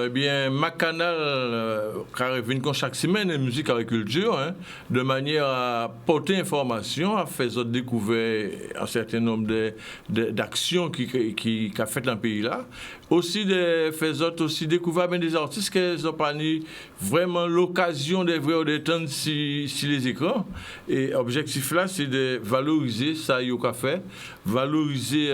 Eh bien, Macanal, car il vient comme chaque semaine, une musique agriculture, hein, de manière à porter information, à faire découvrir un certain nombre d'actions qui a fait dans le pays là. Aussi, faire aussi découvrir des artistes qui n'ont pas vraiment l'occasion de voir des temps sur les écrans. Et l'objectif là, c'est de valoriser ça, qu'il a fait, valoriser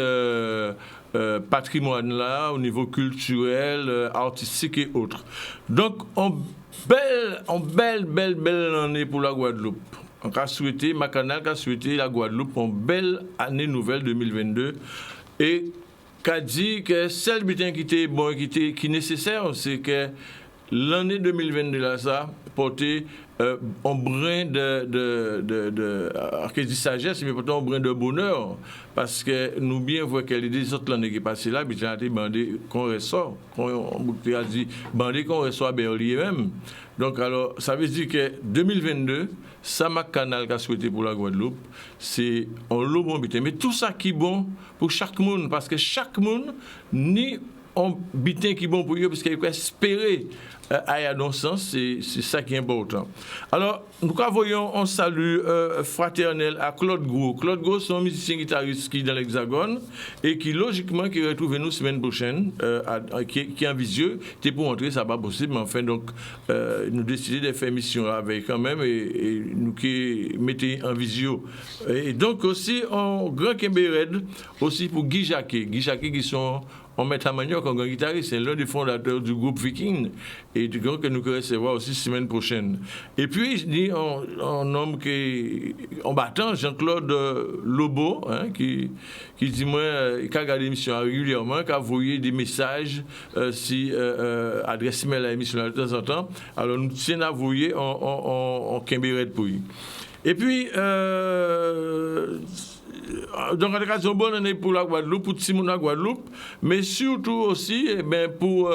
patrimoine là au niveau culturel, artistique et autres. Donc, belle année pour la Guadeloupe. On a souhaité, Macanal a souhaité la Guadeloupe une belle année nouvelle 2022 et qu'a dit que celle qui était bon, qui est nécessaire, c'est que l'année 2022 là, ça porter un brin de sagesse, mais pourtant un brin de bonheur, parce que nous bien voyons que les autres l'année qui est passée là, puis j'ai bandé qu'on ressort, qu'on a dit bandé qu'on ressort à Berlier même. Donc alors, ça veut dire que 2022, ça m'a canal qu'a souhaité pour la Guadeloupe, c'est un lot bon bitin. Mais tout ça qui est bon pour chaque monde, parce que chaque monde ni un bitin qui est bon pour eux, parce qu'il faut espérer à dans ce sens, c'est ça qui est important. Alors, nous voyons un salut fraternel à Claude Gros. Claude Gros, c'est un musicien guitariste qui est dans l'Hexagone et qui, logiquement, qui retrouve nous semaine prochaine, qui est en visieux. C'était pour montrer ça pas possible, mais enfin, donc, nous décidons de faire mission avec quand même et nous qui mettons en visio. Et donc, aussi, un grand Kembered, aussi pour Guy Jacquet. Guy Jacquet qui sont on met à Manioc en grand guitariste, c'est l'un des fondateurs du groupe Viking et du groupe que nous recevoir aussi semaine prochaine. Et puis, il dit un homme qui en battant, Jean-Claude Lobo, hein, qui dit moi, qui a regardé l'émission régulièrement, qui a envoyé des messages si adresse email à l'émission de temps en temps. Alors, nous tiens à envoyer en Kimberet pour lui. Et puis, donc, en occasion bonne année pour la Guadeloupe, pour Simon la Guadeloupe, mais surtout aussi pour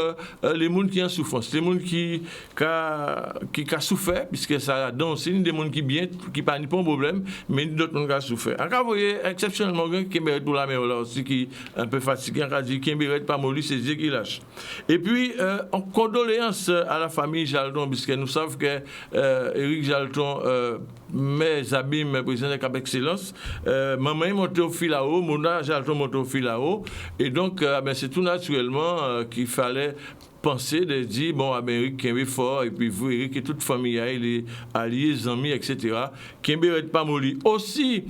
les gens qui ont souffrance, les gens qui ont souffert, puisque ça donne aussi des gens qui bien, qui n'ont pas de problème, mais d'autres gens qui ont souffert. En cas, vous voyez, exceptionnellement, qui est pour la mer là aussi, qui est un peu fatigué, on a dit qu'il n'est pas molli, c'est Dieu qui lâche. Et puis, en condoléances à la famille Jalton, puisque nous savons que Éric Jalton, mes amis, mes présidents de Cap Excellence, maman est montée au fil là-haut, mon âge Jalton monté au fil là-haut, et donc c'est tout naturellement qu'il fallait penser de dire, bon, Eric qui est fort, et puis vous, Eric, et toute famille, il est alliés, amis, etc., qui n'est pas molli. Aussi,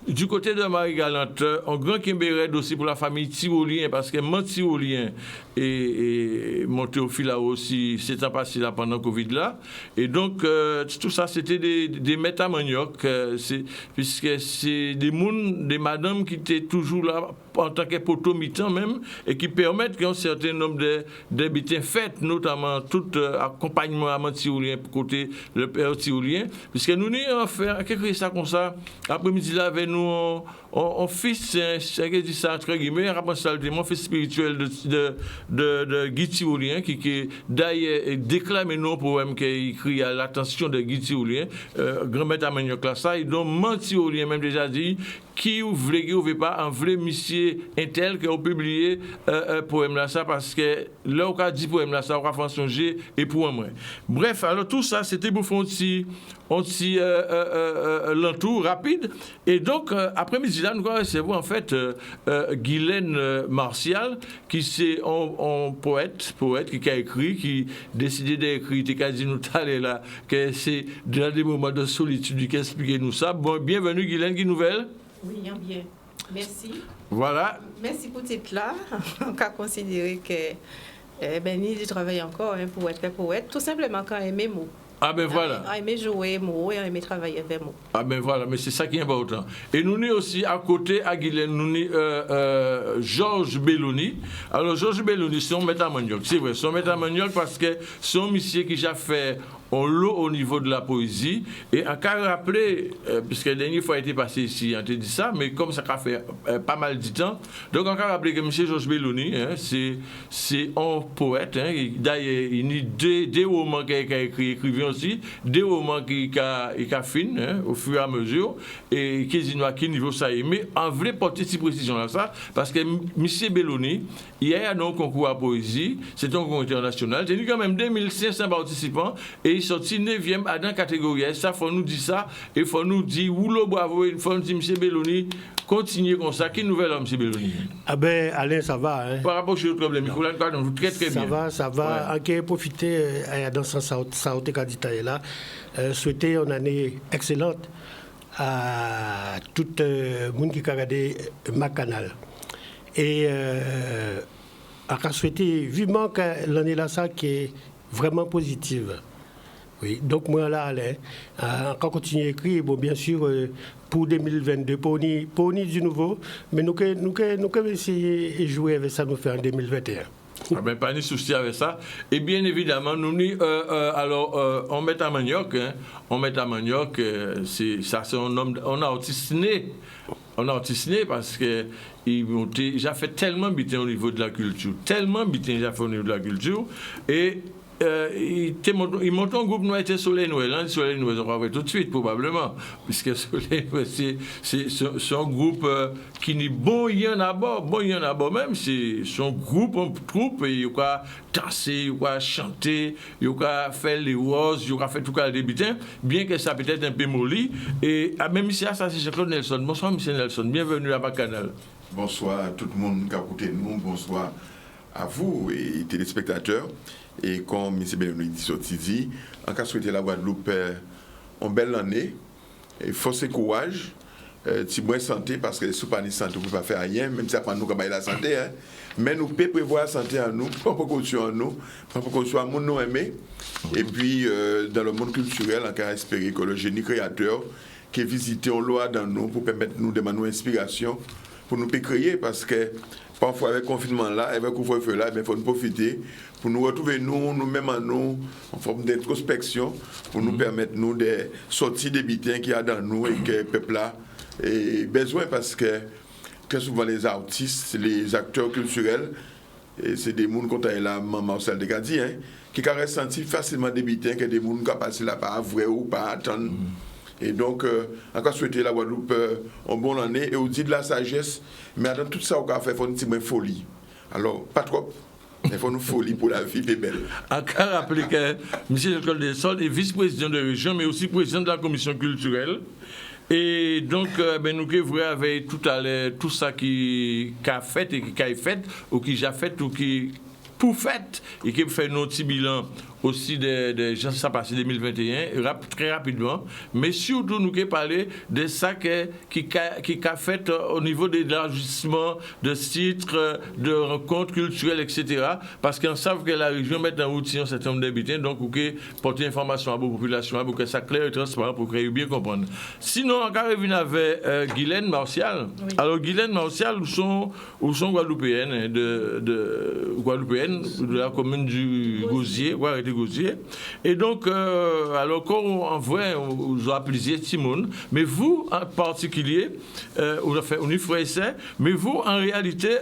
du côté de Marie-Galante, un grand Kimberet aussi pour la famille Tirolien, parce que mon Tirolien et monté au fil là aussi, c'est passé là pendant le Covid là. Et donc, tout ça, c'était des maîtres à manioc, puisque c'est des madames qui étaient toujours là en tant que poteau mi-temps même, et qui permettent qu'un certain nombre de bitins faites, notamment tout accompagnement à mon Tirolien, côté le père Tirolien, puisque nous avons fait quelque chose comme ça, après-midi là, avec nous, on fils, c'est dit ça entre guillemets, mon fils spirituel de Guy Tirolien, qui d'ailleurs déclame nos poèmes qui écrit à l'attention de Guy Tirolien, grand-maître à Manioc là, ça, et donc mon Tirolien même déjà dit, qui ou veut pas, en vrai monsieur intel qui a publié poème là, ça, parce que là, on a dit poème là, ça, on va faire songer et pour moi. Bref, alors tout ça, c'était pour faire un petit l'entour rapide, et donc, après-midi là, nous allons recevoir en fait Guylaine Martial, qui c'est un poète qui a écrit, qui décidé d'écrire, qui a dit nous allons là, que c'est dans des moments de solitude qui explique nous ça. Bon, bienvenue Guylaine, qui nouvelle? Oui, bien. Merci. Voilà. Merci pour cette là. On a considéré que Benny travaille encore pour être poète, tout simplement quand il aime mes mots. Ah ben voilà. On aime jouer mots et on aime travailler avec mots. Ah ben voilà, mais c'est ça qui est important. Et nous sommes aussi à côté, à Guylaine, nous sommes Georges Belloni. Alors Georges Belloni, c'est un maître à manioc. C'est vrai, c'est un maître à manioc parce que c'est un monsieur qui a fait on l'eau au niveau de la poésie. Et en cas rappelé, puisque la dernière fois été passé ici, on te dit ça, mais comme ça a fait pas mal de temps, donc on a rappelé que M. Georges Belloni, c'est un poète, d'ailleurs, il y a des romans qu'il a écrivés aussi, des romans qu'il a fait au fur et à mesure, et qui à quel niveau ça est. Mais en vrai, porter cette précision là, ça, parce que M. Belloni, il y a un concours à poésie, c'est un concours international, il y a quand même 2500 participants, et il sorti 9e à dans catégorie. Ça, il faut nous dire ça, et il faut nous dire, oulou, bravo, il faut nous dire, M. Belloni, continuez comme ça. Quelle nouvelle, M. Belloni? Ah ben, Alain, ça va. Hein? Par rapport au problème, il faut très très bien. Ça va. Ouais. En profiter dans ce sens, ça a été candidat là. Souhaiter une année excellente à tout le monde qui a regardé ma canal. Et à souhaiter vivement que l'année là, ça qui est vraiment positive. Oui, donc moi là, Alain, encore continuer à écrire, bon, bien sûr, pour 2022, pour ni du nouveau, mais nous pouvons essayer de jouer avec ça, nous faire en 2021. Ah ben, pas de souci avec ça. Et bien évidemment, nous, on met à manioc, ça c'est un homme, on a artistiné parce que il a fait tellement bitin au niveau de la culture, et il monte un groupe, nous était Soleil Noël, Soleil Noël, on va voir tout de suite probablement, puisque Soleil Noël, c'est un groupe qui n'est bon, il y en a bas même, c'est un groupe, une troupe, il y a danser, il y a chanter, il y a faire les roses, il y a fait tout cas des bitins, bien que ça peut être un peu molli, et même ici, ça c'est Jean-Claude Nelson. Bonsoir M. Nelson, bienvenue à Bacchanal. Bonsoir à tout le monde qui a écouté nous, bonsoir à vous et téléspectateurs. Et comme M. Belloni dit, en cas de souhaiter la Guadeloupe une belle année, force et courage, si bonne santé, parce que si pas de santé, on ne peut pas faire rien, même si pas nous comme la santé, hein. Mais nous pouvons prévoir la santé à nous, prendre précaution à nous, prendre précaution à nous aimer. Et puis, dans le monde culturel, on peut espérer que le génie créateur qui visite en loi dans nous pour permettre nous de demander inspiration, pour nous créer, parce que parfois, avec le confinement là, avec le couvre-feu là, il faut nous profiter pour nous retrouver nous-mêmes en nous, en forme d'introspection, pour nous permettre nous de sortir des bitins qu'il y a dans nous et que le peuple a besoin, parce que très souvent les artistes, les acteurs culturels, et c'est des gens comme la maman Marcel de Gadi, hein, qui caressent sentir facilement des bitins que des gens qui passent là pas vrai ou pas attendre. Et donc, encore souhaiter la Guadeloupe en bonne année et aussi de la sagesse. Mais dans tout ça, on va faire une petite folie. Alors, pas trop. Il faut une folie pour la vie, c'est belle. Encore rappeler que M. Jean-Claude Nelson est vice-président de région, mais aussi président de la commission culturelle. Et donc, nous voulons avec tout à l'heure tout ça qui a fait et qui a fait, ou qui a fait, ou qui pour fait, et qui fait notre petit bilan aussi de gens ça passé 2021 très rapidement, mais surtout nous qui parler de ça qui a fait au niveau de l'élargissement de titres, de rencontres culturelles, etc. Parce qu'on sait que la région met en route un certain nombre d'habitants, donc pour porter information à la population, pour que ça clair et transparent, pour que bien comprendre. Sinon, on va revenir avec Guylaine Martial. Oui. Alors Guylaine Martial, où sont guadeloupéennes, guadeloupéennes de la commune du Gosier, Gosier. Et donc, alors qu'on envoie, on a plusieurs Timon, mais vous en particulier, on a fait un essai, mais vous en réalité,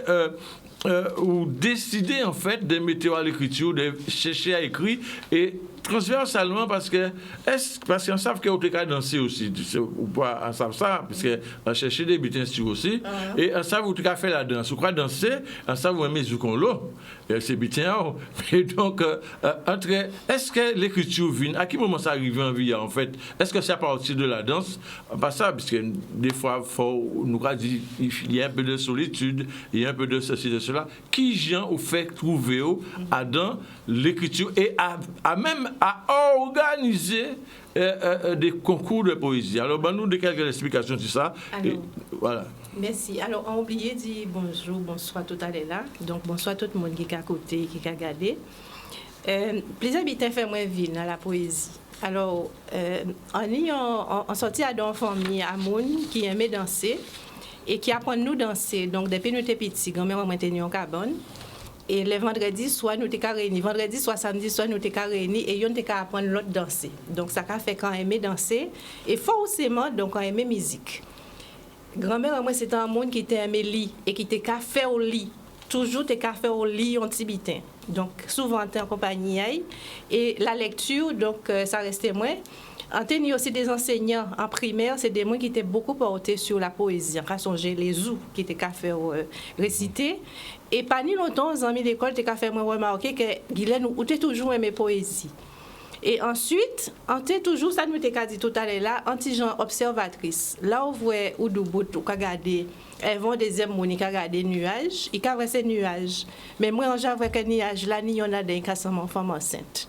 vous décidez en fait de mettre à l'écriture, de chercher à écrire et transversalement parce qu'on savent qu'on peut danser aussi, ou pas, on savent ça, parce qu'on cherche des butins aussi, et on savent qu'on peut faire la danse, on croit danser, on savent qu'on aime Zoukon l'eau, c'est butins, et donc, est-ce que l'écriture vient, à quel moment ça arrive en vie en fait? Est-ce que c'est à partir de la danse? Pas ça, parce que des fois, faut nous dire, il y a un peu de solitude, il y a un peu de ceci, de cela, qui gens au fait trouver dans l'écriture et à même à organiser des concours de poésie. Alors, nous de quelques explications sur ça. Alors, et, voilà. Merci. Alors, on a oublié de dire bonjour, bonsoir tout à l'heure. Donc, bonsoir tout le monde qui est à côté, qui est regardé. Les habitants font moins ville dans la poésie. Alors, on sortit à une famille à Moun qui aimait danser et qui apprend nous danser. Donc, depuis nous étions petits, grand-mère m'a tenu en cabane. Et les vendredis, soit nous t'es réunis. Vendredi, soit samedi, soit nous t'es réunis. Et on t'es qu'à apprendre l'autre danser. Donc, ça a fait quand aimer danser. Et forcément, donc, quand aimer musique. Grand-mère, moi, c'était un monde qui était aimé lit. Et qui était qu'à faire au lit. Toujours t'es qu'à faire au lit en tibitain. Donc, souvent, t'es en compagnie. Et la lecture, donc, ça restait moins. On tenait aussi des enseignants en primaire, c'est des gens qui étaient beaucoup portés sur la poésie. On a songé les zou qui étaient qu'à faire réciter. Et pas ni longtemps, aux amis d'école, t'es qu'à faire remarquer que Guylaine, ou t'es toujours aimé poésie. Et ensuite, on t'est toujours, ça nous t'es dit tout à l'heure là, anti-genre observatrice. Là, on voit ou du bout, ou qu'à regarder, elles vont des émotions, qui regardent des nuages, ils regardent ces nuages. Mais moi, j'avoue que nuages là, ni on a des cas sans femme enceinte.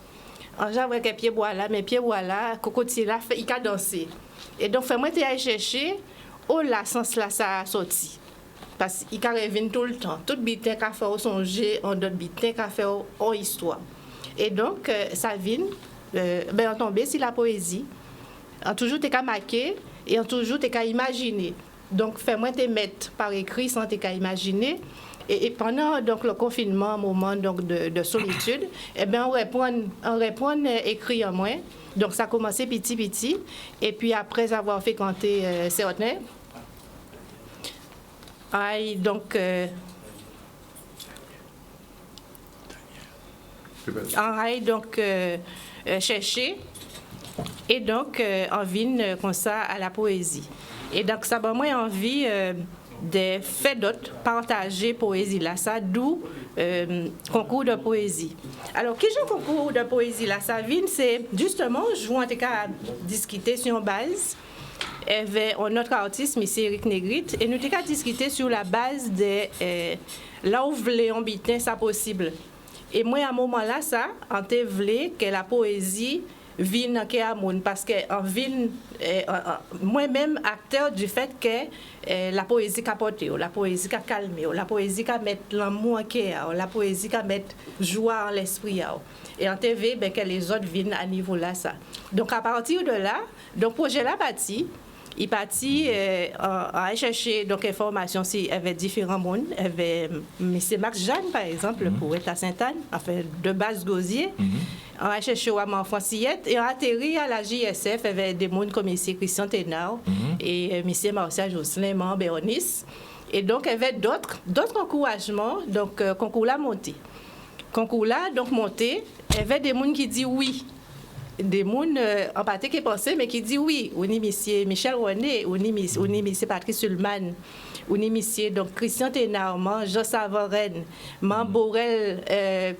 J'avoue que pied bois là, mais pied bois là, cocotier là, il a dansé. Et donc, moi, tu as cherché, oh là, sens là, ça a sorti. Parce qu'il revient tout le temps. Tout bitin qu'a fait au songer, on donne bitin qu'a fait en histoire. Et donc, ça vient, on tombe sur la poésie. On toujours t'es qu'à marquer et on toujours t'es qu'à imaginer. Donc, fais-moi te mettre par écrit sans t'es qu'à imaginer. Et pendant donc, le confinement, un moment donc, de solitude, eh bien, on répond écrit en moins. Donc, ça a commencé petit. Et puis, après avoir fréquenté certains, donc, chercher. Et donc, on vient comme ça à la poésie. Et donc, ça m'a moins envie de faire d'autres, partager poésie là, ça, d'où concours de poésie. Alors, qu'est-ce que le concours de poésie là, ça vient, c'est justement, je vous en tout cas discuter sur une base avec notre artiste, M. Eric Negrite, et nous avons discuté sur la base de là où vous voulez en bitin, ça possible. Et moi, à un moment là, ça, on te voulait que la poésie vienne dans Kéamoun, parce que moi-même acteur du fait que la poésie a porté, la poésie a calmé, la poésie a mettre l'amour en Kéa, la poésie a mettre joie en l'esprit. Et en TV, que les autres viennent à niveau là, ça. Donc, à partir de là, le projet là parti. Il partit à chercher donc information si avait différents mondes, avait M. Max Jeanne par exemple, pour être à Sainte-Anne, enfin de base Gosier. On a cherché à Francillette et on a atterri à la JSF avec des mondes comme M. Christian Thénard et M. Martial Jocelyn, Béronis. Et donc il y avait d'autres encouragements, donc concours là monté. Concours là donc monté, il y avait des mondes qui disent oui. Des gens en partie qui pensaient, mais qui disent oui. On y M. Michel René, on y M. Patrice Sulman, on y M. donc Christian Thénard, Jean Savoren, Borel,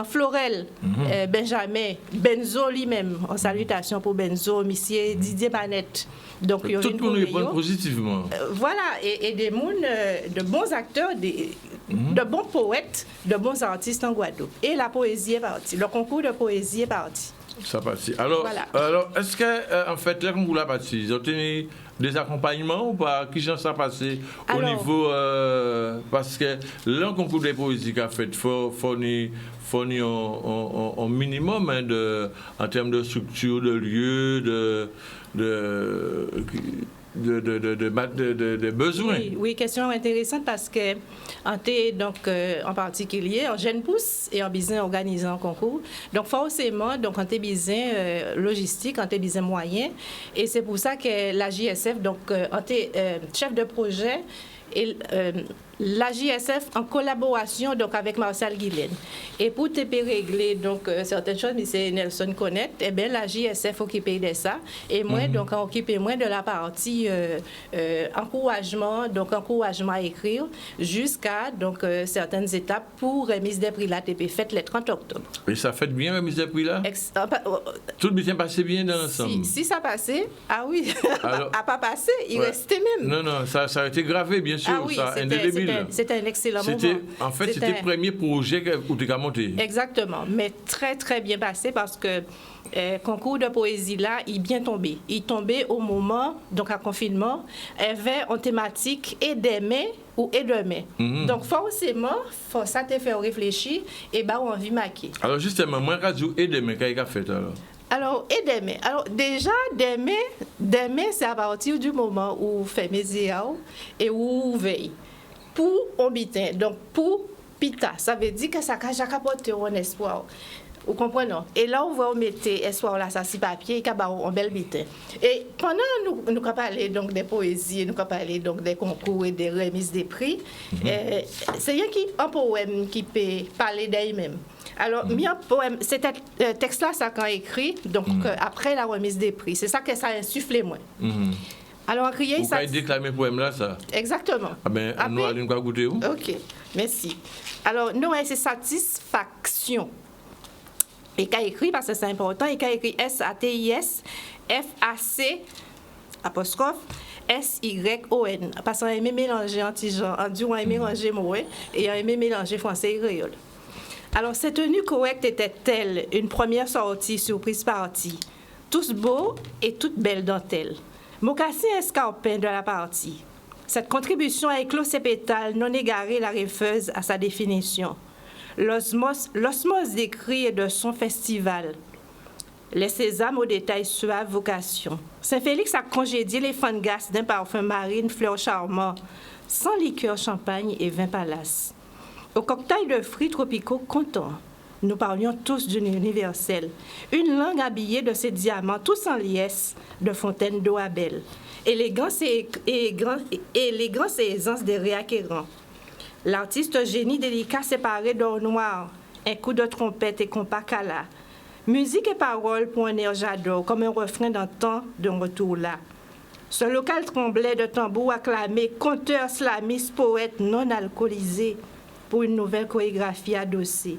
Florel, Benjamin, Benzo lui-même, en salutation pour Benzo, M. Didier Manette. Donc, tout le monde répond positivement. Voilà, et des gens, de bons acteurs, de bons poètes, de bons artistes en Guadeloupe. Et la poésie est partie, le concours de poésie est parti. Ça parti. Alors, voilà. Alors est-ce que, en fait, les concours là parti, ils ont tenu des accompagnements ou pas? Qui j'en sais passer au niveau. Parce que le concours de poésie qu'a fait, il faut un minimum en termes de structure, de lieu, de besoins. Oui, question intéressante parce que en particulier en jeune pousse et en business organisé en concours. Donc forcément, donc en business logistique, en business moyen, et c'est pour ça que la JSF donc en chef de projet et la JSF en collaboration donc avec Martial Guylaine. Et pour te régler donc certaines choses, M. Nelson connaît, eh bien la JSF occupe de ça et moi donc occupe moi de la partie encouragement à écrire jusqu'à donc certaines étapes pour remise des prix là TP faite le 30 octobre. Et ça fait bien remise des prix là? Tout bien passé bien dans l'ensemble. Si ça passait, ah oui, alors, a pas passé, il restait même. Non, ça a été gravé bien sûr, oui, ça indélébile. C'était un excellent moment. En fait, c'était le premier projet où tu as monté. Exactement, mais très très bien passé parce que concours de poésie là, il est bien tombé. Il tombait au moment, donc à confinement, il y avait en thématique et demain ou et demain. Donc forcément, ça te fait réfléchir et on a envie de marquer. Alors justement, moi, radio et demain, qu'est-ce qu'il a fait alors? Alors, et demain. Alors, déjà, demain, c'est à partir du moment où on fait mes et où on veille. Pour on bitin, donc pour pita, ça veut dire que ça a apporté un espoir. Vous comprenez? Et là, on va mettre espoir là, ça sur papier, et on belle bitin. Et pendant nous avons parlé donc des poésies, nous avons parlé donc des concours et des remises des prix, c'est un poème qui peut parler d'elle-même. Alors, un poème, cet texte-là, ça a écrit, donc après la remise des prix. C'est ça que ça a insufflé, moi. Alors, crier, ça. Vous pouvez déclamer le poème là, ça? Exactement. Ah ben, nous allons pas goûter où? Ok, merci. Alors, nous, c'est satisfaction. Et qu'a écrit, parce que c'est important, et qu'a écrit SATIS, FAC, apostrophe, SYON. Parce qu'on a aimé mélanger anti-genre, on a aimé mélanger mouais, et on a aimé mélanger français et créole. Alors, cette tenue correcte était-elle une première sortie, surprise partie, tous beaux et toutes belles dentelles. Mocassin escarpin de la partie. Cette contribution a éclos ses pétales, non égaré la rêveuse à sa définition. L'osmose des cris et de son festival. Les sésames aux détails suaves vocation. Saint-Félix a congédié les fangasses d'un parfum marine, fleurs charmant, sans liqueur, champagne et vin palace. Au cocktail de fruits tropicaux contents, nous parlions tous d'une universelle. Une langue habillée de ses diamants, tous en liesse, de fontaines d'eau à belle. Élégance et aisance des réacquérants. L'artiste génie délicat séparé d'or noir, un coup de trompette et compas cala. Musique et paroles pour un air j'adore, comme un refrain d'un temps de retour là. Ce local tremblait de tambours acclamés, conteurs, slamistes, poètes non alcoolisés, pour une nouvelle chorégraphie adossée.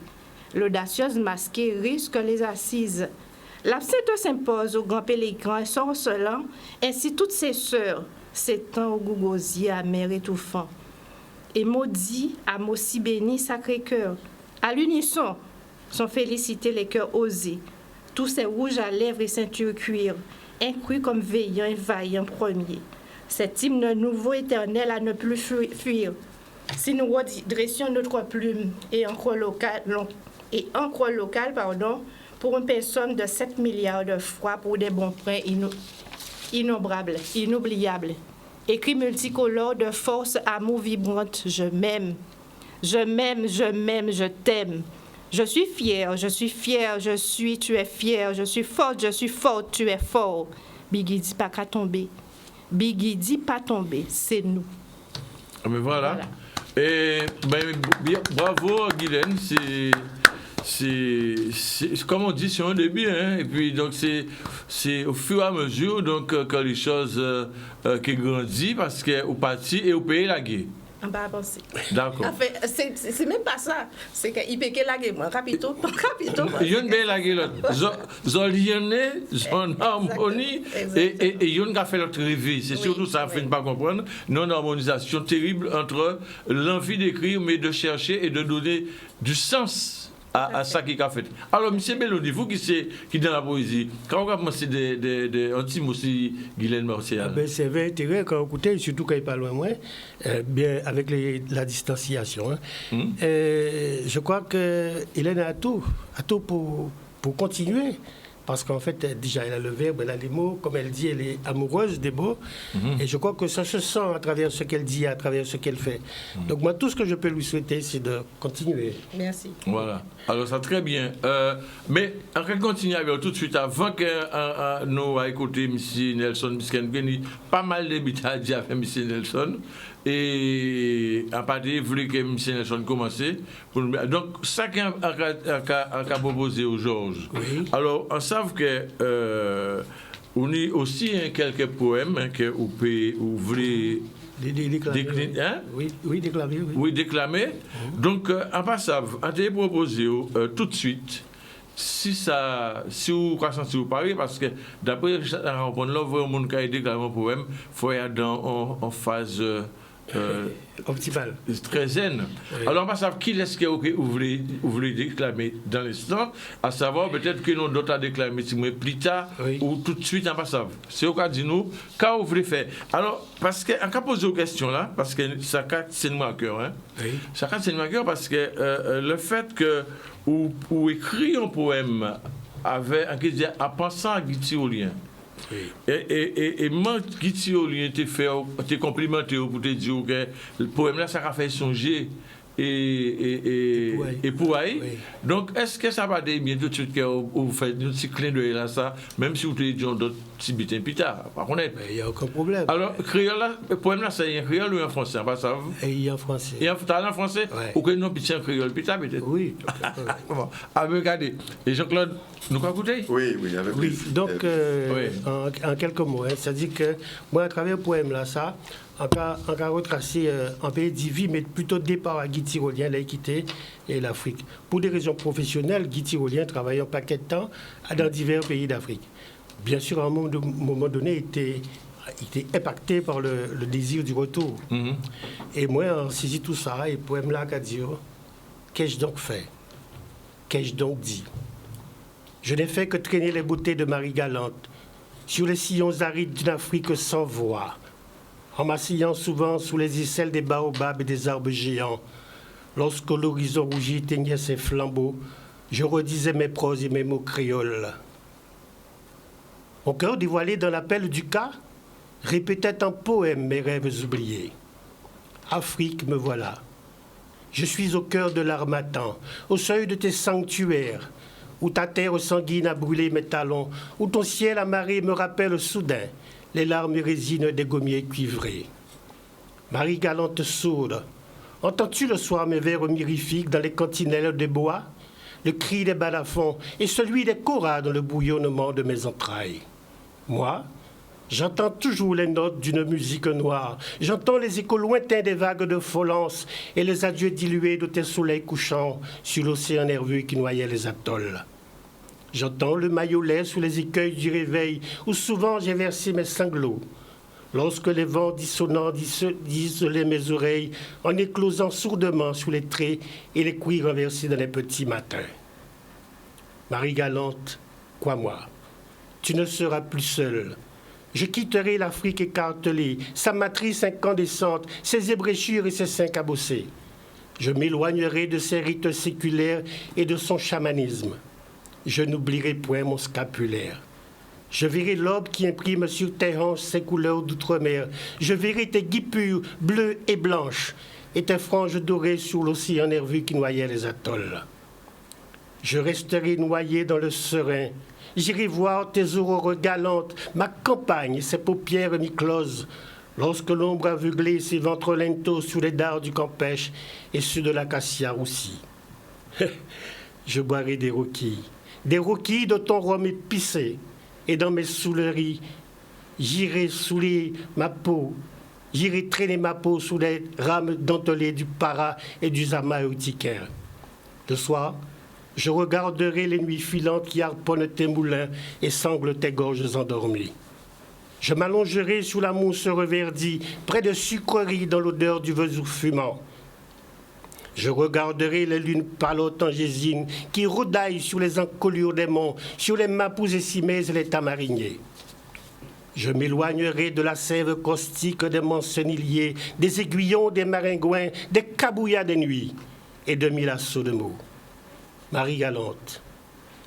L'audacieuse masquée risque les assises. L'absinthe s'impose au grand pèlerin sorcelant, ainsi toutes ses sœurs, s'étend au goût gosier amer étouffant. Et maudit, à mots si bénis, Sacré-Cœur. À l'unisson, sont félicités les cœurs osés. Tous ces rouges à lèvres et ceintures cuir, incrus comme veillant et vaillant premier. Cet hymne nouveau éternel à ne plus fuir. Si nous redressions notre plume et encre locale, pour une personne de 7 milliards de fois pour des bons points innombrables, inoubliables. Écrit multicolore de force, amour vibrante, je m'aime. Je m'aime, je m'aime, je t'aime. Je suis fière, tu es fière, je suis forte, tu es fort. Biggie dit pas qu'à tomber. Biggie dit pas tomber, c'est nous. Mais voilà. Et bravo Guylaine, c'est comme on dit, c'est un début, hein? Et puis donc c'est au fur et à mesure donc que les choses qui grandissent parce que au parti et au pays la guerre. On va avancer. D'accord. En fait, c'est même pas ça. C'est qu'il peut la guerre, moi. Rapidement. Il y a une belle la guerre, Zolienne, Zone harmonie, et il y a une qui a fait notre rêve. C'est surtout ça, fait ne pas comprendre. Non-harmonisation terrible entre l'envie d'écrire, mais de chercher et de donner du sens à ça qui a fait. Alors, M. Belloni, vous qui dans la poésie, quand on a commencé des antimes aussi, Guylaine Martial? C'est vrai, intérêt quand on écoute, surtout quand il parle moins, bien avec la distanciation. Hein. Je crois qu'il a tout pour continuer. Parce qu'en fait, déjà, elle a le verbe, elle a les mots. Comme elle dit, elle est amoureuse des mots. Et je crois que ça se sent à travers ce qu'elle dit, à travers ce qu'elle fait. Donc moi, tout ce que je peux lui souhaiter, c'est de continuer. Merci. Voilà. Alors, ça très bien. Mais on va continuer avec tout de suite. Avant que nous à écouter M. Nelson, puisqu'il y a pas mal d'invités à dire avec M. Nelson. Et à partir de voulez que M. Nelson commence. Donc, ça qu'on a proposé au Georges. Oui. Alors, on sait que on a aussi quelques poèmes que vous voulez déclamer. Oui, déclamer. Oui, déclamer. Donc, en passant, on a proposé tout de suite. Si vous croyez parler, parce que d'après la rencontre, là, vous voyez un monde qui a déclaré un poème, il faut y aller en phase optimale. Très zen. Oui. Alors, on va savoir qui est-ce que vous voulez déclamer dans l'instant, à savoir peut-être que nous d'autres à déclamer plus tard ou tout de suite, on va savoir. C'est au cas de nous, quand vous voulez faire. Alors, parce que, on va poser une question là, parce que ça c'est une marqueur, hein? Oui. Ça c'est une marqueur parce que le fait que ou écrire un poème en pensant à Guitty-Olien. Oui. Et moi, Guitty-Olien t'es complimenté pour te dire que le poème là, ça a fait songer et Pouaille. Oui. Donc, est-ce que ça va dire bien tout de suite que vous faites un petit clin d'œil là, ça, même si vous avez dit d'autres petits bitins plus tard, par contre. Il n'y a aucun problème. Alors, créole là, le poème là, c'est un créole ou un français, pas ça? Et il y a en français. Et en français, Ouais. ou que non, petit un créole plus tard, peut-être? Oui. Bon, regardez. Et Jean-Claude, nous quoi écouter? Oui, avec Oui, plaisir. donc Oui. en quelques mots, hein, c'est-à-dire que moi, à travers le poème là, ça, en cas retracé en pays d'Ivi, mais plutôt départ à Guy Tyrolien, l'a quitté et l'Afrique. Pour des raisons professionnelles, Guy Tyrolien travaillait un paquet de temps dans divers pays d'Afrique. Bien sûr, à un moment donné, il était impacté par le désir du retour. Mhm. Et moi, on saisit tout ça, et le poème là, qu'a dit, qu'ai-je donc fait? Qu'ai-je donc dit? Je n'ai fait que traîner les beautés de Marie Galante sur les sillons arides d'une Afrique sans voix, en m'asseyant souvent sous les aisselles des baobabs et des arbres géants. Lorsque l'horizon rougi éteignait ses flambeaux, je redisais mes proses et mes mots créoles. Mon cœur dévoilé dans l'appel du cas répétait en poème mes rêves oubliés. Afrique, me voilà. Je suis au cœur de l'harmattan, au seuil de tes sanctuaires, où ta terre sanguine a brûlé mes talons, où ton ciel amarré me rappelle soudain les larmes et résines des gommiers cuivrés. Marie Galante sourde, entends-tu le soir mes vers mirifiques dans les cantinelles de bois, le cri des balafons et celui des koras dans le bouillonnement de mes entrailles? Moi, j'entends toujours les notes d'une musique noire. J'entends les échos lointains des vagues de Folence et les adieux dilués de tes soleils couchants sur l'océan nerveux qui noyait les atolls. J'entends le maillolet sous les écueils du réveil où souvent j'ai versé mes sanglots. Lorsque les vents dissonants isolaient mes oreilles en éclosant sourdement sous les traits et les couilles renversées dans les petits matins. Marie Galante, crois-moi, tu ne seras plus seule. Je quitterai l'Afrique écartelée, sa matrice incandescente, ses ébréchures et ses seins cabossés. Je m'éloignerai de ses rites séculaires et de son chamanisme. Je n'oublierai point mon scapulaire. Je verrai l'aube qui imprime sur tes hanches ses couleurs d'outre-mer. Je verrai tes guipures bleues et blanches et tes franges dorées sur l'océan nerveux qui noyait les atolls. Je resterai noyé dans le serein. J'irai voir tes aurores galantes, ma campagne et ses paupières mi-closes, lorsque l'ombre aveuglée s'éventre lento sous les dards du campèche et ceux de l'acacia roussi. Je boirai des roquilles de ton rhum épicé, et dans mes souleries, j'irai saouler ma peau, j'irai traîner ma peau sous les rames dentelées du para et du zama urticaire. Le soir, je regarderai les nuits filantes qui harponnent tes moulins et sanglent tes gorges endormies. Je m'allongerai sous la mousse reverdie, près de sucreries dans l'odeur du vesoul fumant. Je regarderai les lunes pâlottes en gésine qui rôdaillent sur les encolures des monts, sur les mapous et cimaises et les tamariniers. Je m'éloignerai de la sève caustique des mancenilliers, des aiguillons, des maringouins, des cabouillas des nuits et de mille assauts de mots. Marie Galante,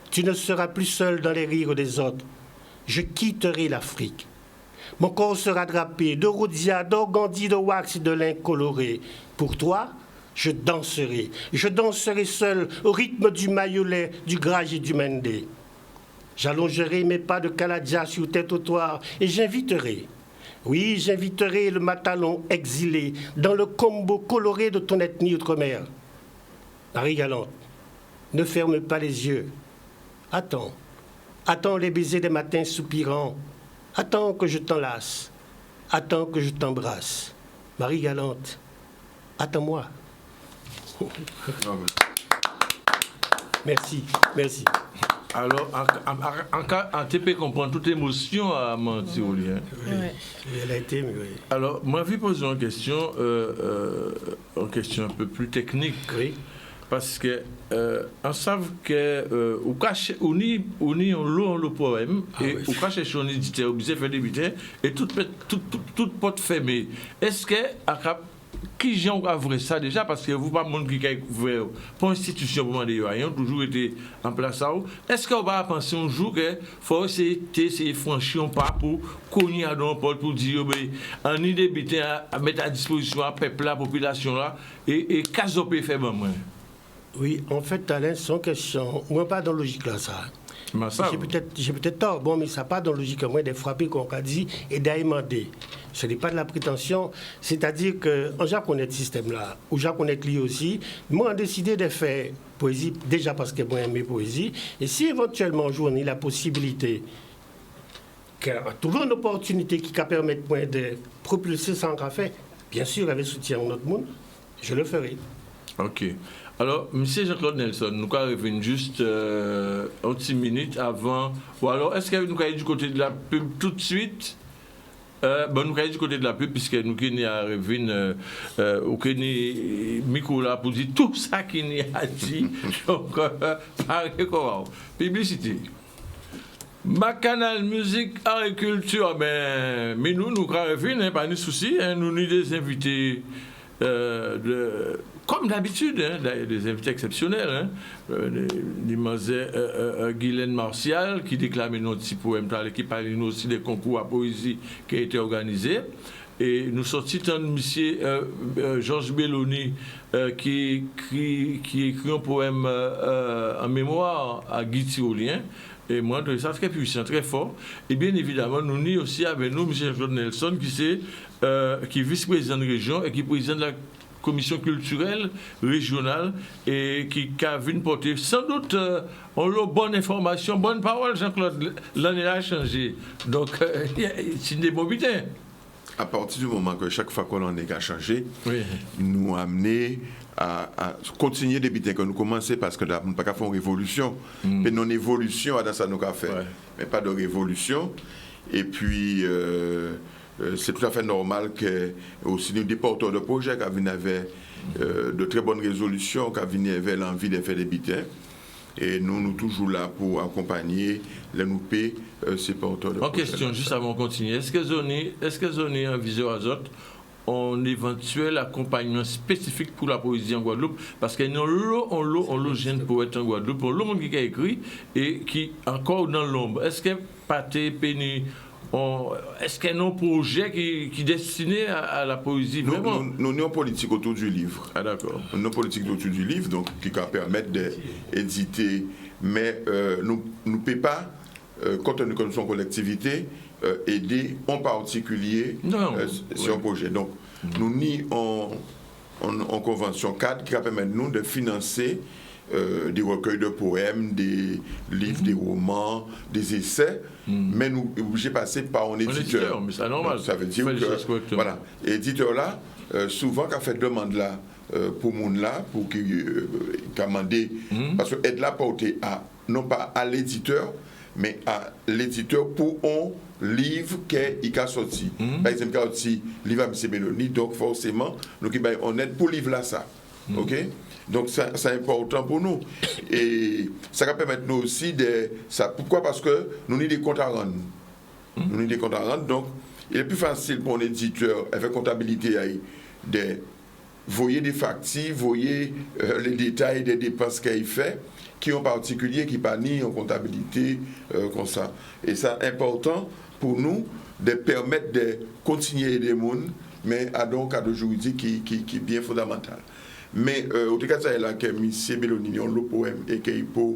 tu ne seras plus seule dans les rires des autres. Je quitterai l'Afrique. Mon corps sera drapé de rhodia, d'organdie, de wax et de lin coloré. Pour toi, je danserai seul au rythme du maillolet, du grage et du mendé. J'allongerai mes pas de caladja sur tes trottoirs et j'inviterai le matalon exilé dans le combo coloré de ton ethnie outre-mer. Marie Galante, ne ferme pas les yeux. Attends les baisers des matins soupirants. Attends que je t'enlace. Attends que je t'embrasse. Marie Galante, attends-moi. Merci. Alors, en TP comprend toute émotion à Mantirolien. Ouais. Elle a été, mais oui. Alors, moi, je vais poser une question un peu plus technique. Oui. Parce que on sait que on le poème et on cache son éditeur, on fait des butins et toute porte fermée. Est-ce que qui j'en vrai ça déjà parce que vous pas monde qui ouvert pour institution pour demander rien toujours été en place ça. Est-ce qu'on va penser un jour que faut essayer franchir un pas pour cogner à don porte pour dire ben en idée habiter à mettre à disposition à peuple la population là et casoper fait bon moins. Oui, en fait, Alain, sans question, moi pas dans la logique là ça. J'ai peut-être tort, bon, mais ça pas dans la logique moi de frapper comme on a dit et d'aimander. Ce n'est pas de la prétention, c'est-à-dire que en japonais le système là, ou japonais lui aussi, moi j'ai décidé de faire poésie déjà parce que moi j'aime poésie et si éventuellement un jour on a la possibilité trouver une opportunité qui va permettre moi de propulser ça en café, bien sûr avec le soutien de notre monde, je le ferai. OK. Alors, M. Jean-Claude Nelson, nous allons revenir juste un petit minute avant. Ou alors, est-ce que nous allons du côté de la pub tout de suite? Nous allons du côté de la pub, puisque nous allons revenir au micro là pour dire tout ça qu'il y a dit. Donc, pareil comment. Publicité. Bacchanal, musique, agriculture, mais nous allons revenir, pas de souci, nous avons des invités. Comme d'habitude, des invités exceptionnels. L'immense Guylaine Martial, qui déclame notre petit poème, qui parle aussi des concours à poésie qui a été organisé. Et nous sortis de M. Georges Belloni, qui écrit un poème en mémoire à Guy Tyrolien. Et moi, je trouve ça très puissant, très fort. Et bien évidemment, nous avons aussi avec nous M. Jean-Claude Nelson, qui est vice-président de région et qui est président de la commission culturelle régionale et qui a vu porter sans doute bonne information, bonne parole, Jean-Claude. L'année a changé. Donc, c'est des bons butins. À partir du moment que chaque fois qu'on en est à changer, oui. Nous amener à continuer des butins que nous commençons parce que nous n'avons pas qu'à faire une révolution. Mais non évolution, à ça nous avons fait. Ouais. Mais pas de révolution. Et puis, c'est tout à fait normal que aussi des porteurs de projets qui avaient de très bonnes résolutions, qui avaient l'envie de faire des butins. Et nous toujours là pour accompagner les noupés, ces porteurs de projets. En question, juste avant de continuer, est-ce que Zoni en Visio Azote un éventuel accompagnement spécifique pour la poésie en Guadeloupe? Parce qu'il y a un jeune poète en Guadeloupe, un monde qui a écrit et qui encore dans l'ombre. Est-ce que Pathé, Péni, est-ce qu'il y a un projet qui est destiné à la poésie? Nous avons une politique autour du livre. Ah d'accord. Nous avons une politique autour du livre donc, qui va permettre d'éditer. Mais nous ne pouvons pas, compte tenu que nous sommes collectivité, aider en particulier sur un projet. Donc, nous n'y en convention cadre qui va permettre nous de financer des recueils de poèmes, des livres, des romans, des essais, mais nous sommes obligés de passer par un éditeur. Mais c'est normal. Donc, ça veut dire que, voilà, l'éditeur là, souvent, qui a fait demande là, pour monde là, pour qu'il a demandé, parce que aide là portée non pas à l'éditeur, mais à l'éditeur pour un livre qui a sorti. Par exemple, il a sorti livre à M. Belloni, donc forcément, nous on aide pour livre là ça. OK? Donc c'est important pour nous. Et ça va permettre nous aussi de... Pourquoi? Parce que nous avons des comptes à rendre. Nous avons des comptes à rendre, donc il est plus facile pour un éditeur avec comptabilité de voyer des factures, voyer les détails des dépenses qu'il fait, qui en particulier, qui pas ni en comptabilité comme ça. Et c'est important pour nous de permettre de continuer des mondes, mais à donc cadre juridique qui est bien fondamental. Mais au tout cas, c'est là que M. Belloni a le poème et qu'il peut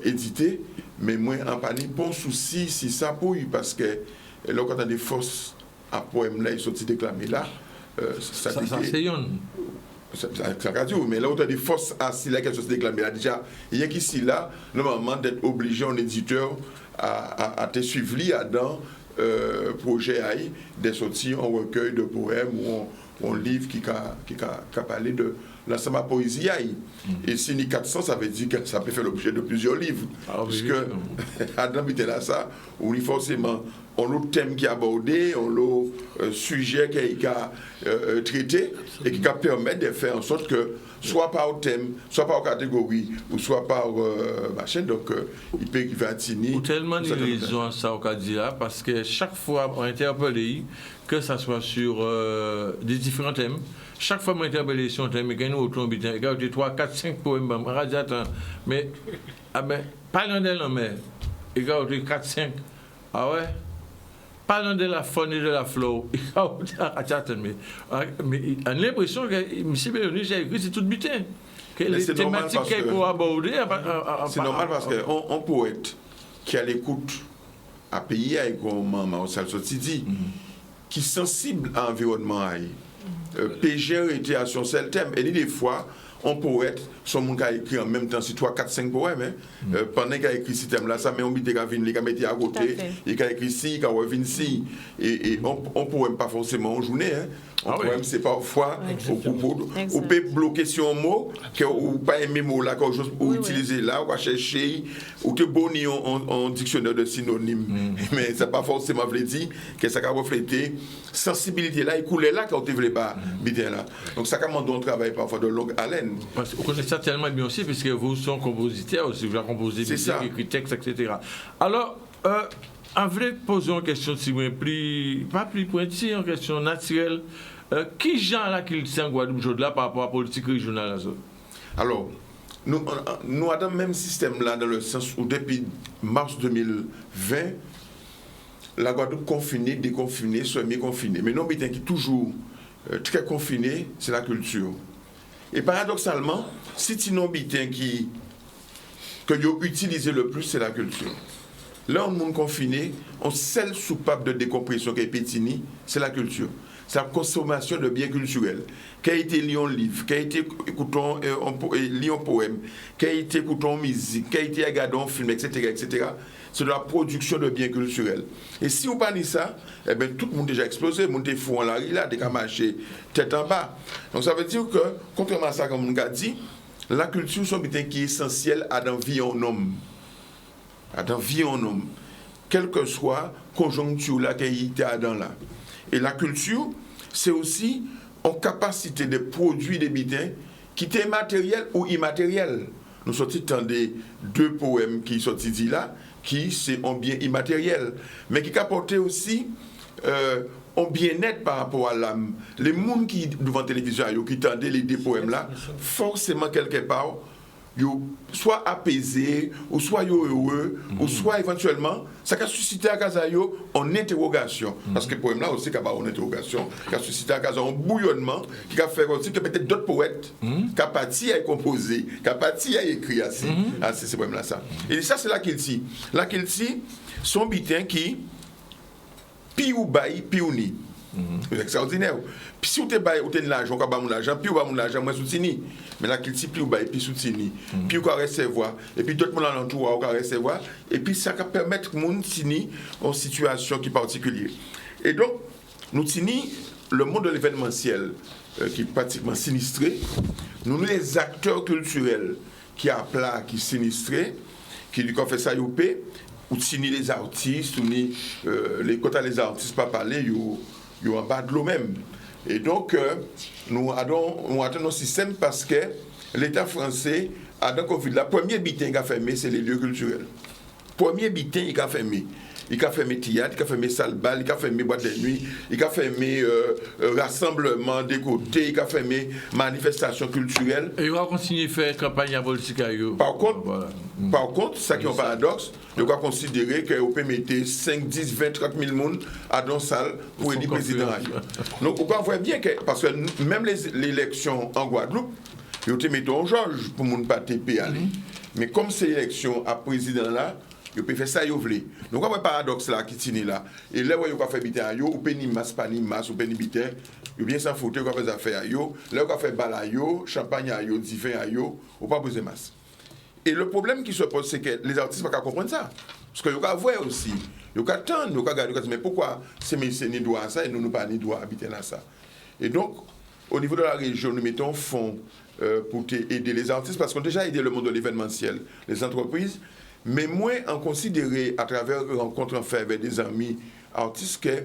éditer, mais moi, en panique, bon souci si ça pour lui, parce que là, quand on a des forces à poème là, ils sont déclamés là, ça c'est ça radio, mais là où tu as des forces à si là qu'elles se déclarent là déjà il y a qu'ici là normalement d'être obligé en éditeur à te suivre là-dedans projet AI des sorties en recueil de poèmes ou en livre qui a parlé de l'ensemble de la poésie AI. Et si ni 400 ça veut dire que ça peut faire l'objet de plusieurs livres puisque Adam était là ça où il forcément on a l'autre thème qui est abordé, on a l'autre sujet qui a traité et qui va permettre de faire en sorte que soit par thème, soit par catégorie ou soit par machin, donc il va atteindre. Ou tellement de raisons à ça au dit là, parce que chaque fois on interpelle que ça soit sur des différents thèmes, chaque fois que je interpelle les chanteurs, mais quand nous retournons, il y a 3, 4, 5 poèmes, mais parlons de la mer, il y a 4, 5. Ah ouais? Parlons de la faune et de la flore. Mais on a l'impression que M. Belloni, j'ai écrit, c'est tout butin. Que les thématiques qu'il faut aborder. C'est normal parce qu'un poète qui a l'écoute à pays avec Maman Salsotidi, qui est sensible à l'environnement, PGR était à son seul thème. Et des fois, un poète, son monde qui a écrit en même temps, c'est 3, 4, 5 poèmes. Pendant qu'il a écrit ce thème-là, ça met un bit de ravine, il a mis à côté, il a écrit ici, il a revenu ici. Et on ne poème pas forcément en journée. Un poème, c'est parfois, on peut bloquer sur un mot, ou pas aimer mot là, ou utiliser là, ou va chercher, ou te bonner en dictionnaire de synonymes. Mais ça n'a pas forcément voulu dire que ça a reflété sensibilité là, il coulait là quand on ne voulait pas bien là. Donc ça commande un travail parfois de longue haleine. Parce que vous connaissez ça tellement bien aussi, puisque vous êtes compositeur aussi, vous avez composé musique, écrit texte, etc. Alors, en vrai, posons une question, pas plus pointue, une question naturelle. Qui genre là qu'il tient en Guadeloupe aujourd'hui par rapport à la politique régionale? Alors, nous avons le même système là, dans le sens où depuis mars 2020, la Guadeloupe confinée, déconfinée, semi-confinée. Mais non, mais qui est toujours très confiné, c'est la culture. Et paradoxalement, si tu n'as que vous utilisez le plus, c'est la culture. Là, on est confiné, on seule soupape de décompression qui est pétini, c'est la culture. C'est la consommation de biens culturels. Qui a été lu en livre, qui a été lu en poème, qui a été écouté en musique, qui a été regardé en film, etc., etc. C'est de la production de biens culturels. Et si on parle de ça, eh bien, tout le monde a déjà explosé, le monde est fou en la rue, là, des marché tête en bas. Donc ça veut dire que, contrairement à ça, comme on a dit, la culture, c'est un bien qui est essentiel à la vie en homme. À la vie en homme. Quelle que soit la conjoncture là, qui est dans là. Et la culture, c'est aussi en capacité de produire des biens qui étaient matériels ou immatériels. Nous sommes dans des 2 poèmes qui sont dit là, qui c'est un bien immatériel, mais qui apportent aussi un bien-être par rapport à l'âme. Les gens qui devant la télévision, qui tendaient les 2 poèmes là, forcément quelque part, soit apaisés, ou soit heureux, ou soit éventuellement, ça a suscité à Kazayo en interrogation. Parce que le poème là aussi, il y a une interrogation, qui a suscité à Kazayo un bouillonnement, qui a fait aussi que peut-être d'autres poètes, qui a parti à composer, qui a parti à écrire ces poèmes-là. Et ça, c'est la Kilti. La Kilti, son bitin qui, pi ou bail, pi ou ni. C'est extraordinaire. Puis si vous avez de l'argent, vous avez de l'argent, puis vous avez de l'argent, moins soutenu. Mais là, qu'il plus vous avez puis soutenu. Puis vous pouvez recevoir. Et puis d'autres gens alentour, vous pouvez recevoir. Et puis ça va permettre que les gens signent en situation qui est particulière. Et donc, nous signons le monde de l'événementiel qui est pratiquement sinistré. Nous les acteurs culturels qui sont plat, qui sont sinistrés, qui lui fait ça, ou signent les artistes, ou quand les artistes ne parlent pas, ils sont en bas de l'eau même. Et donc, nous avons un système parce que l'État français a dans Covid. La première bitin qu'il a fermé, c'est les lieux culturels. Premier bitin qu'il a fermé. Il a fermé théâtre, il a fermé salle bal, il a fermé boîte de nuit, il a fermé rassemblement des côtés, il a fermé manifestation culturelle. Et il va continuer à faire campagne à politique. Par contre, ça qui est un paradoxe, il va considérer qu'on peut mettre 5, 10, 20, 30 000 personnes à dans la salle pour élire président. Donc, on peut voir bien que, parce que même l'élection en Guadeloupe, ils ont mis en Georges pour ne pas TP aller. Mais comme c'est l'élection à président là, ils peuvent faire ça, ils veulent. Donc, on a un paradoxe là qui tient là. Et là où ils ont fait bitin, ils ont ni masse, pas ni masse, ou pas ni bitin, ils ont bien s'en foutre, ils ont fait des affaires, là où ils ont fait bal, champagne, divin, ils n'ont pas besoin de masse. Et le problème qui se pose, c'est que les artistes ne peuvent pas comprendre ça. Parce qu'ils ont voir aussi, ils ont attendre, ils ont regarder, mais pourquoi ces messieurs ni droit à ça et nous n'avons pas ni droit à habiter là ça. Et donc, au niveau de la région, nous mettons fonds pour aider les artistes, parce qu'on a déjà aidé le monde de l'événementiel, les entreprises, mais moins en considérer à travers rencontres en fait avec des amis artistes que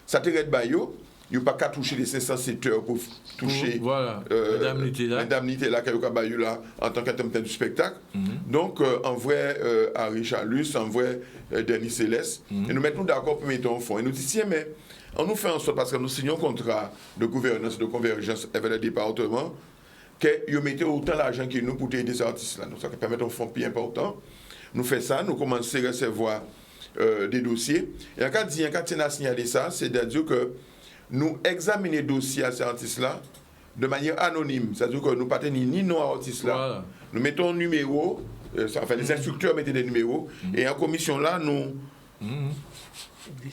ça te reste baillot, il n'y a pas qu'à toucher les 507 heures pour toucher l'indemnité là qu'il y a baillot là en tant qu'intermittent du spectacle. Donc en vrai Harry Chalus, en vrai Denis Céleste, et nous mettons d'accord pour mettre en fond. Et nous disons tiens mais on nous fait en sorte, parce que nous signons un contrat de gouvernance, de convergence avec le département, qu'ils mettent autant d'argent que nous pour aider ces artistes-là. Donc, ça permet un fonds plus important. Nous faisons ça, nous commençons à recevoir des dossiers. Et quand on a signalé ça, c'est-à-dire que nous examinons les dossiers à ces artistes-là de manière anonyme. C'est-à-dire que nous ne partons ni nos artistes-là. Voilà. Nous mettons un numéro, enfin les instructeurs mettent des numéros, et en commission là, nous,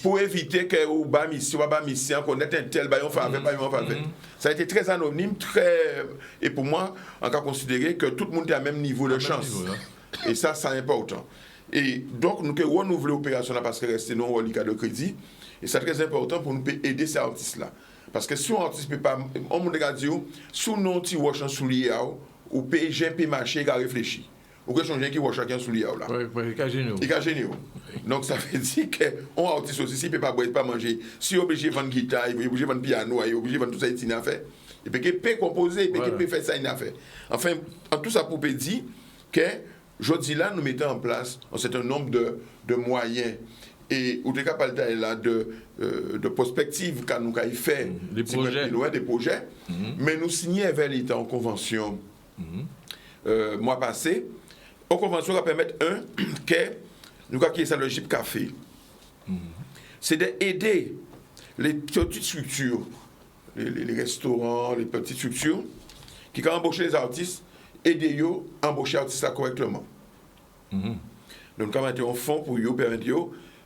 pour éviter que ou bas mission, qu'on ait un tel baillon faveur, ça a été très anonyme, et pour moi, on a considéré que tout le monde est à même niveau de chance. Et ça, c'est important. Et donc, nous avons renouvelé l'opération là parce que rester non reliquat de crédit. Et c'est très important pour nous aider ces artistes-là. Parce que si un artiste ne peut pas, on me dit, si nous avons un wash en soulier, ou PG peut marcher et réfléchir. Ou que changer qui wash chacun soulier là. Oui, il est génial. Donc, ça veut dire qu'un artiste aussi, s'il ne peut pas boire, pas manger, s'il est obligé de vendre guitare, il est obligé de vendre piano, il est obligé de vendre tout ça, il a fait. Il peut composer, il peut faire ça, il a fait. Enfin, en tout ça pour dire que, aujourd'hui là, nous mettons en place un certain nombre de moyens et ou des capacités là de prospective quand nous avons fait des projets, mais nous signons avec l'État en convention mois passé. En convention va permettre que nous avons ça le GIP Café. C'est d'aider les petites structures, les restaurants, les petites structures qui ont embauché les artistes, aider eux à embaucher les artistes correctement. Donc, nous avons un fonds pour eux permettre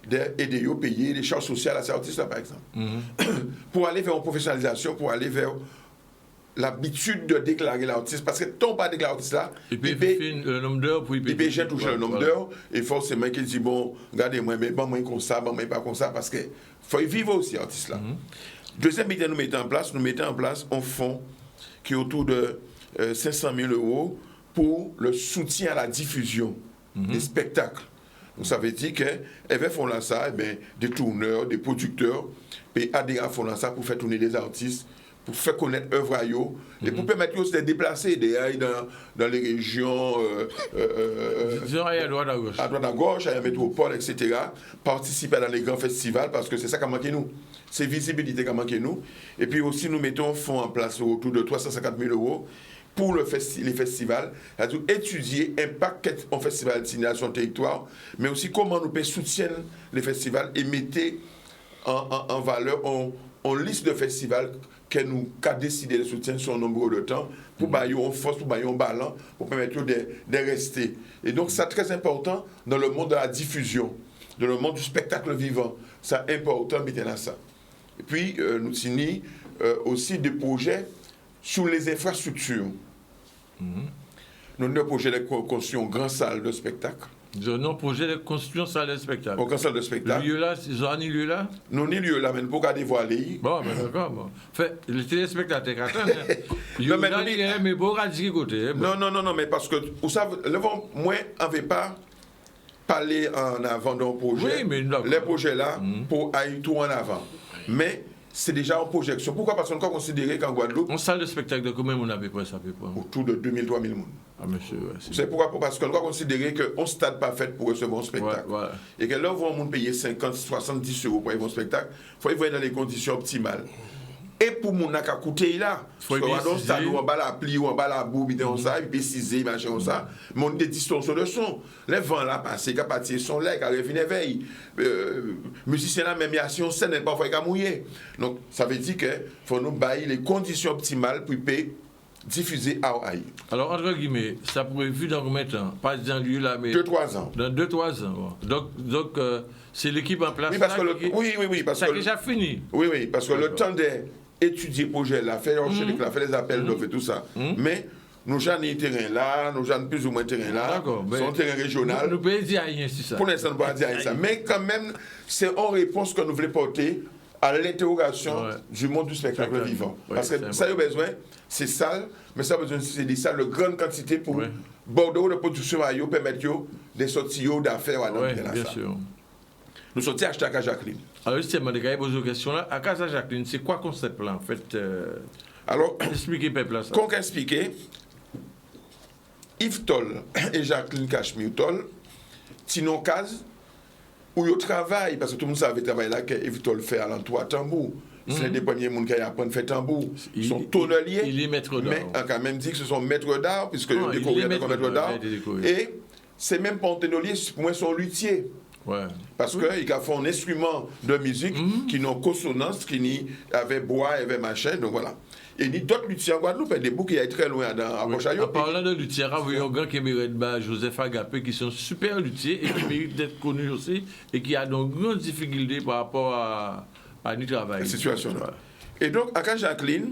d'aider eux à payer les charges sociales à ces artistes-là, par exemple. Pour aller vers une professionnalisation, pour aller vers l'habitude de déclarer l'artiste. Parce que tant pas déclarer l'artiste là, il paye le nombre d'heures pour il paye toucher le nombre d'heures. Et forcément, qu'il dit, bon, regardez-moi, mais bon, moi, comme ça, bon, moi, pas comme ça, parce qu'il faut vivre aussi, l'artiste là. Deuxième idée, nous mettons en place un fonds qui est autour de 500 000 € pour le soutien à la diffusion des spectacles. Donc ça veut dire qu'elles font là ça, des tourneurs, des producteurs, et ADA font là ça pour faire tourner les artistes, pour faire connaître l'œuvre à eux, et pour permettre aussi de se déplacer dans les régions à droite à gauche, à la métropole, etc. Participer dans les grands festivals, parce que c'est ça qui a manqué nous. C'est visibilité qui a manqué nous. Et puis aussi, nous mettons un fonds en place autour de 350 000 € pour les festivals, c'est-à-dire étudier l'impact qu'un festival a sur son territoire, mais aussi comment nous pouvons soutenir les festivals et mettre en valeur en liste de festivals que nous avons décidé de soutenir sur un nombre de temps pour bailler en force, pour bailler en ballon, pour permettre de rester. Et donc, c'est très important dans le monde de la diffusion, dans le monde du spectacle vivant. C'est important de mettre ça. Et puis, nous signons aussi des projets sur les infrastructures. Nous avons un projet de construction grande salle de spectacle. Non, projet de construction salle de spectacle. Grande salle de spectacle. Le lieu là, ils ont un lieu là? Non, ni lieu là, mais pour garder voilé. Bon, mais d'accord. Bon. Fait, les téléspectateurs attendent. Non, mais pour regarder côté. Non, mais parce que, vous savez, moi, on ne veut pas parler en avant d'un projet. Oui, mais les projets là, pour aller tout en avant. Mais c'est déjà en projection. Pourquoi? Parce qu'on a considéré qu'en Guadeloupe... En salle de spectacle, de combien on avait pas ça? Autour de 2 000, 3 000 personnes. Ah, monsieur, ouais, c'est pourquoi? Parce qu'on a considéré qu'un stade pas fait pour recevoir un spectacle. Ouais. Et que là, on va payer 50, 70 € pour avoir un spectacle. Il faut y voir dans les conditions optimales. Et pour mon cas coûter là, faut bien ça nous en bas la pli ou en bas la boue, ça, il peut ciser, machin comme ça. Mais on a des distorsions de son. Les vents là passent, qu'à partir son lait, qu'à revenir veille. Musicien là, même si on scène, parfois il mouiller. Donc ça veut dire qu'il faut nous bailler les conditions optimales pour diffuser à Haï. Alors, entre guillemets, ça pourrait vivre dans combien de temps? Pas dans lieu là, mais... 2-3 ans. Dans 2-3 ans. Bon. Donc c'est l'équipe en place. Oui, parce là, oui, parce ça que... a déjà fini. Oui, parce que le temps d'étudier le projet là, faire les appels d'offres et tout ça. Mais nous avons des terrains là, nous avons plus ou moins de terrains là. D'accord. C'est un terrain régional. Nous pouvons dire rien sur ça. Pour l'instant, nous ne pouvons pas dire rien ça. Mais quand même, c'est en réponse que nous voulons porter à l'interrogation du monde du spectacle vivant. Parce que ça, il y a besoin, c'est salle, mais ça a besoin, c'est des salles de grande quantité pour Bordeaux de production à eux, permettre des sorties d'affaires à notre bien sûr. Nous sommes achetés à Casa Jacqueline. Alors, justement, de gars poser une question là. À Casa Jacqueline, c'est quoi le concept là, en fait? Alors, expliquez, peuple, ça. Qu'on expliquer, Yves Toll et Jacqueline Cachemire Toll, Tino Caz, où ils travaillent, parce que tout le monde savait travailler là, qu'Evitol fait à l'entour tambour. C'est des premiers gens qui apprennent à faire tambour. Ils sont tonneliers. Il est maître d'art. Mais on a quand même dit que ce sont maîtres d'art, puisque ils ont décoré comme maîtres d'art. Et c'est même pas un tonnelier, pour moi, c'est un luthier. Ouais. Parce qu'ils font un instrument de musique qui n'a consonance, qui n'y avait bois, avait machin, donc voilà. Et ni d'autres luthiers en Guadeloupe, des bouts qui est très loin dans Pochayo. En parlant de luthiers, il y a un gars qui mérite Joseph Agapé, qui sont super luthiers et qui méritent d'être connus aussi, et qui a donc grande difficulté par rapport à du travail. La situation. Et donc, à Jacqueline,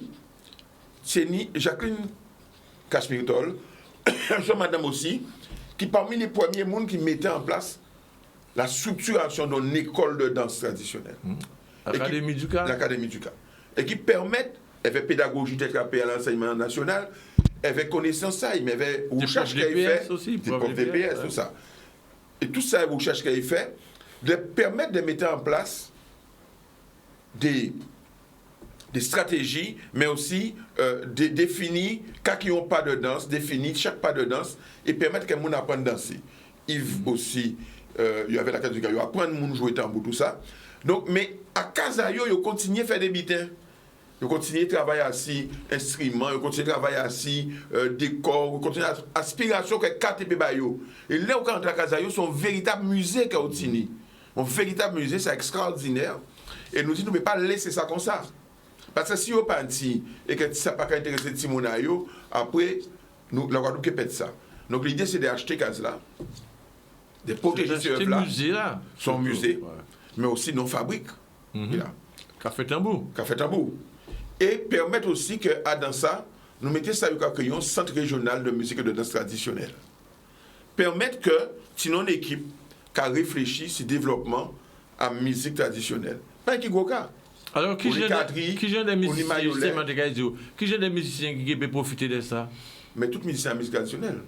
c'est Jacqueline Cashmirtol, c'est madame aussi, qui parmi les premiers mondes qui mettaient en place la structuration d'une école de danse traditionnelle. L'Académie du Cas. L'Académie du Cas. Et qui permettent, avec pédagogie TKP à l'enseignement national, avec connaissance ça, il avait recherche qu'il fait, aussi, des profs DPS, tout ça. Et tout ça, recherche qu'il fait, de permettre de mettre en place des stratégies, mais aussi définir, quand ils n'ont pas de danse, définir chaque pas de danse et permettre que les gens apprennent à danser. Yves aussi, il y avait la case du gars, il apprendre à jouer tambour, tout ça. Donc, mais à Kazayo, ils continuent à faire des bitins. Ils continuent à travailler assis, instruments, ils continuent à travailler assis, décor, ils continuent à aspiration que KTP Bayo. Et là où quand à Kazayo, c'est un véritable musée qu'a Outini. Un véritable musée, c'est extraordinaire. Et nous disons, nous ne pouvons pas laisser ça comme ça. Parce que si on pas dit et que ça n'a pas intéressé Timonayo, après, nous, la Guadeloupe qui pète ça. Donc l'idée, c'est d'acheter case-là, de protéger ces œuvres-là, son musée, mais aussi nos fabriques. Café Tambour. Café Tambour. Et permettre aussi que, dans ça, nous mettons ça au un centre régional de musique et de danse traditionnelle. Permettre que, sinon, l'équipe qui a réfléchi sur le développement à la musique traditionnelle. Pas qui gros cas. Alors, qui gêne des musiciens qui peuvent profiter de ça? Mais tout musicien à musique traditionnelle.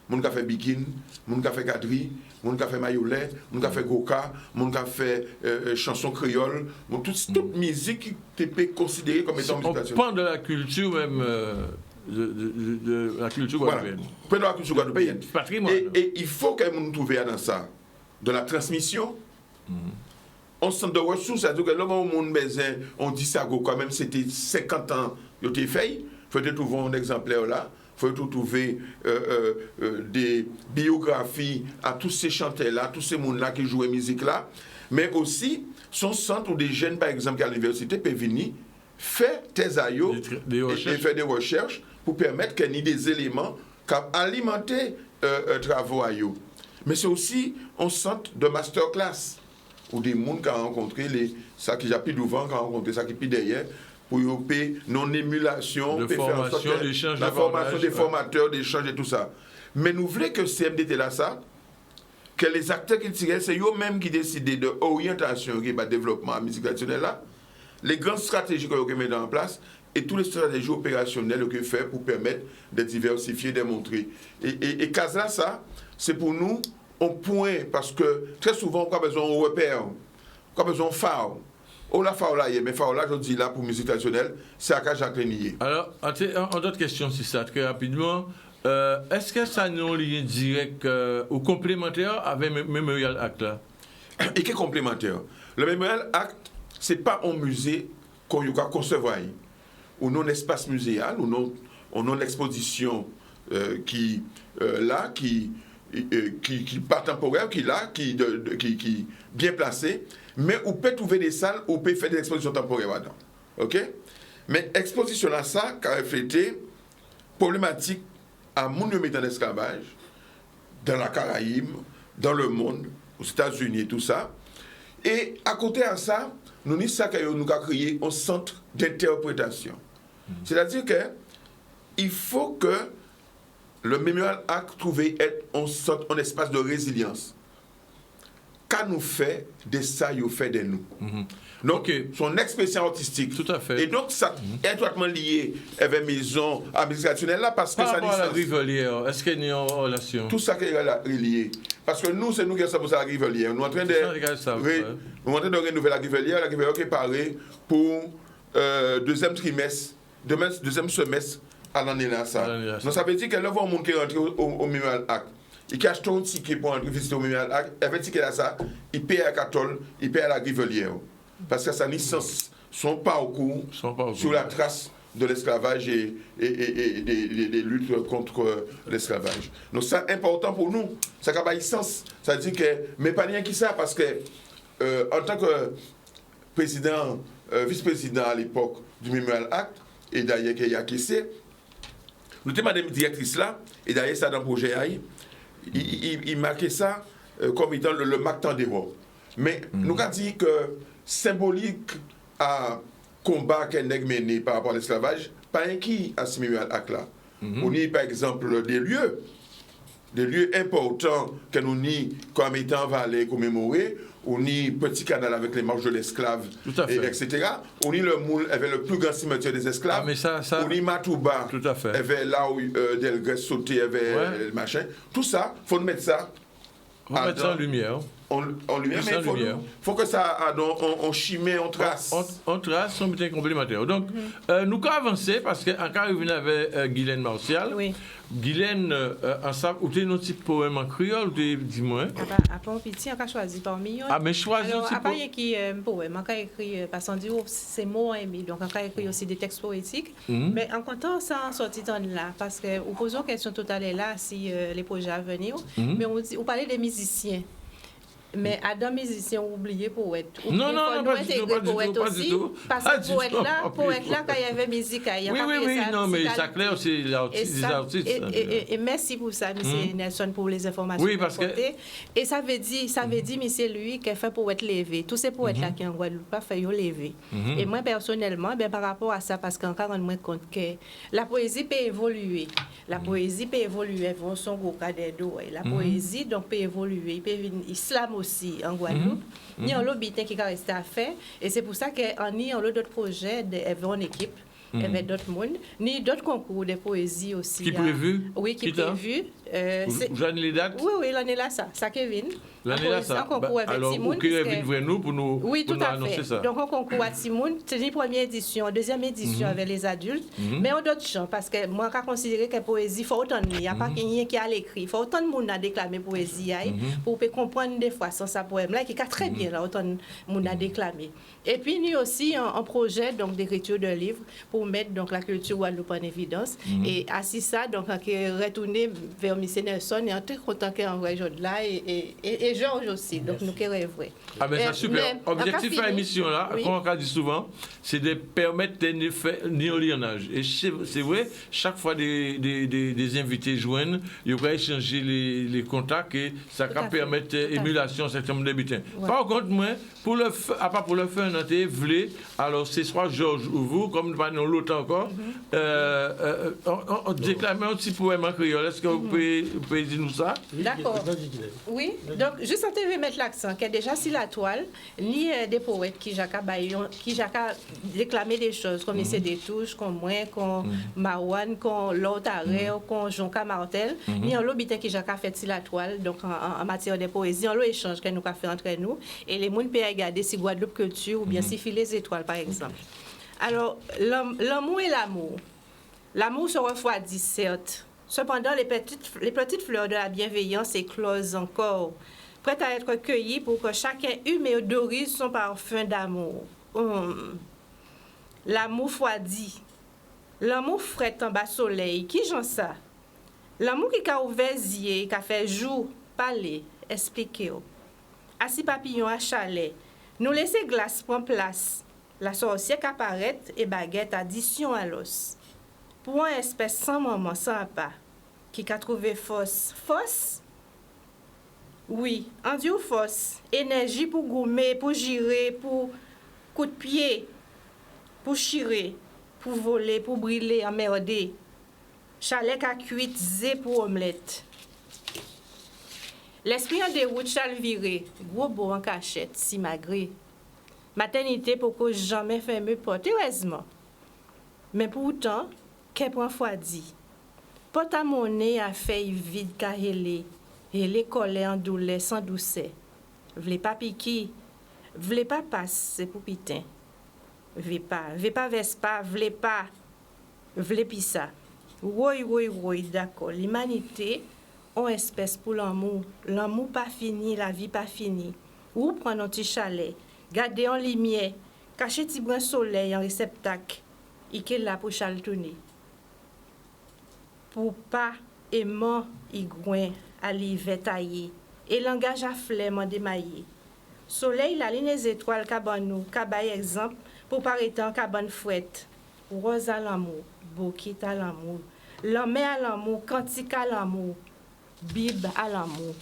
Moun ka fait bikin, moun ka fait quadri, moun ka fait mayolet, moun ka fait goka, moun ka fait chanson créole, toute musique qui peut considérée comme étant musique traditionnelle. On parle de la culture même, de la culture guadeloupéenne. Voilà, de la culture guadeloupéenne. Patrimoine. Et il faut que nous trouvions dans ça, de la transmission. On centre de ressources, c'est-à-dire que l'homme au monde on dit ça quand même c'était 50 ans, il a été fait, il faut trouver un exemplaire là. Il faut trouver des biographies à tous ces chanteurs-là, tous ces mondes-là qui jouent la musique-là, mais aussi son centre où des jeunes, par exemple, à l'université, peuvent venir faire des aïeux et faire des recherches pour permettre qu'il y ait des éléments qui alimentent travaux aïeux. Mais c'est aussi un centre de masterclass où des mondes qui ont rencontré ça qui j'ai plus devant, qui ont rencontré ça qui plus derrière. Pour non-émulation, la formation des formateurs, d'échange et tout ça. Mais nous voulons que CMD était là, ça, que les acteurs qui tiraient, c'est eux-mêmes qui décidaient de l'orientation qui va développement à la musique traditionnelle là, les grandes stratégies qu'on met en place et toutes les stratégies opérationnelles qu'on fait pour permettre de diversifier, de montrer. Et Casa, ça, c'est pour nous un point, parce que très souvent, on a besoin de repères, on a besoin de phare. On a Faola, mais Faola, je dis là, pour musique traditionnelle, c'est à Jacqueline. Alors, en d'autres questions, c'est ça, très rapidement. Est-ce que ça nous lien direct ou complémentaire avec le Memorial Act là? Et qui est complémentaire? Le Memorial Act, ce n'est pas un musée qu'on peut concevoir, ou non espace muséal, ou non exposition qui pas temporaire, qui bien placée. Mais on peut trouver des salles où on peut faire des expositions temporaires là-dedans. OK? Mais exposition là, ça, qui a reflété problématique à mon mettre en esclavage, dans la Caraïbe, dans le monde, aux États-Unis et tout ça. Et à côté de ça, nous avons créé un centre d'interprétation. C'est-à-dire qu'il faut que le Memorial Act trouve être un espace de résilience. Quand nous fait de ça, il fait de nous. Donc, son expression artistique. Tout à fait. Et donc, ça est étroitement lié avec maison, à musique traditionnelle là, parce que ça à la Rivelière, est-ce qu'il y a une relation? Tout ça qui est lié. Parce que nous, c'est nous qui sommes à la Rivelière. Nous sommes en train de renouveler la Rivelière qui est parée pour deuxième trimestre, deuxième semestre à l'année là. Ça. Donc, ça veut dire que là, on monde qui est rentré au Memorial Act. il achète un ticket pour entrer visiter au Mémorial Act, avec ticket là ça, il paye à Catol, il paye à la Grivelière. Parce que sa licence, son parcours sur la trace de l'esclavage et des luttes contre l'esclavage. Donc c'est important pour nous. Ça n'a pas de sens. Ça dit que, mais pas rien qui ça, parce que en tant que président, vice-président à l'époque du Mémorial Act, et d'ailleurs qu'il y a caissé, nous sommes madame directrice là, et d'ailleurs ça dans le projet AI, il marquait ça comme étant le marquant des rois. Mais nous avons dit que symbolique à combat qu'un nègre mené par rapport à l'esclavage, pas un qui a ce Mémorial Act là. On y par exemple des lieux importants que nous n'y comme étant valés commémorés, on y petit canal avec les marches de l'esclave, etc. On y le moule avait le plus grand cimetière des esclaves. On y Matouba, avait là où Delgrès sautait, avait le machin. Tout ça, il faut mettre ça. On met ça en lumière. En lumière, mais il faut que ça on chimé, on trace. On trace, on met complémentaire. Donc, nous avons avancé parce qu'en cas où avait Guylaine Martial, Guylaine, en ça, ou t'es un petit poème en créole, dis-moi. Après, petit, on a choisi parmi eux. Ah, mais choisi aussi. Après, il y a un poème, on a écrit, parce qu'on dit, c'est mots aimés, donc on a écrit aussi des textes poétiques. Mais en comptant ça, on sortit en là, parce que vous posez une question tout à l'heure, si les projets à venir, mais on parlait des musiciens. Mais Adam musicien oublié poète. Non, pas du tout. Parce que poète là, quand il y avait musique, il y a oui, non, mais ça clair, c'est les artistes. Et merci pour ça, M. Nelson, pour les informations. Oui, parce que... Et ça veut dire, mais c'est lui qui a fait poète lever. Tous ces poètes-là qui ont en Guadeloupe, pas fait lever. Et moi, personnellement, par rapport à ça, parce qu'encore on me compte que la poésie peut évoluer. La poésie peut évoluer, son gros cadet d'eau. La poésie, donc, peut évoluer. Il peut venir islam aussi en Guadeloupe. Il y a un lobby qui a resté à faire. Et c'est pour ça qu'on y a d'autres projets, en équipe, avec d'autres mondes, ni d'autres concours de poésie aussi. Qui est prévu? Oui, qui est prévu. Vous avez les dates? Oui, l'année là, ça Kevin. L'année là, ça. Alors, vous Kevin, nous pour nous annoncer ça. Donc, on concours à Timoun, c'est une première édition, deuxième édition avec les adultes, mais en d'autres champs, parce que moi, je considère que la poésie, il faut autant de il n'y a pas quelqu'un qui a l'écrit, il faut autant de monde à déclamer poésie pour comprendre des fois sans sa poème là, qui est très bien, là, autant de monde à déclamer. Et puis, nous aussi, un projet d'écriture de livres pour mettre donc, la culture Guadeloupe en évidence. Et ainsi ça, donc, retourner vers M. Nelson, et on est très content qu'il y ait un vrai jour là, et Georges aussi, donc nous qui rêvons. Ah ben ça super. Objectif de l'émission là, comme on dit souvent, c'est de permettre de néolionnage. Et c'est vrai, chaque fois des invités joignent, ils vont échanger les contacts et ça va permettre émulation certain nombre d'habitants. Par contre, moi, à part pour le faire, alors c'est soit Georges ou vous, comme nous parlons l'autre encore, on déclame un petit poème en créole. Est-ce que vous pouvez dire nous ça? D'accord. Oui, donc juste en TV mettre l'accent, que déjà si la toile, ni des poètes qui jacquent déclamer des choses, comme Issé des Touches, comme moi, comme Marwan, comme Lotare, comme Jonca Martel, ni en l'obité qui jacquent fait si la toile, donc en matière de poésie, en l'échange que nous avons fait entre nous, et les gens peuvent regarder si Guadeloupe Culture ou bien si Filet les Étoiles, par exemple. Alors, l'amour et l'amour. L'amour se refroidit, certes. Cependant, les petites fleurs de la bienveillance éclosent encore, prêtes à être cueillies pour que chacun hume et odorise son parfum d'amour. L'amour froidit. L'amour frais en bas soleil. Qui j'en ça? L'amour qui a ouvert yeux, qui a fait jour, parler, expliquer. Assis papillon à chalet. Nous laisser glace prendre place. La sorcière qui apparaît et baguette addition à l'os. Pour un espèce sans moment, sans pas, qui a trouvé force. Force? Oui, en Dieu force. Énergie pour gommer, pour girer, pour coup de pied, pour chirer, pour voler, pour brûler, emmerder. Chalet à cuite, zé pour omelette. L'esprit en déroute, chal viré, gros beau en cachette, si magré. Maternité pour que jamais ferme porte, heureusement. Mais pourtant, qu'elle prend froidi. Porte à monnaie à feuille vide qu'a helé, et les collés en douleur sans douceur. V'lez pas piquer, v'lez pas passe, c'est pour pitin. V'lez pas vespa, v'lez pas pissa. Oui, d'accord. L'humanité, on espèce pour l'amour. L'amour pas fini, la vie pas finie. Ou prendre un petit chalet, garder en lumière, cacher petit brin soleil en réceptacle, et qu'il là pour chaltonner. Pour pas aimant igouin à l'hiver taillé, et langage à flemme en démaillé. Soleil la ligne des étoiles cabanou, cabay exemple, pour paraître en cabane fouette. Rose à l'amour, bouquet à l'amour, l'homme à l'amour, cantique à l'amour, Bible à l'amour,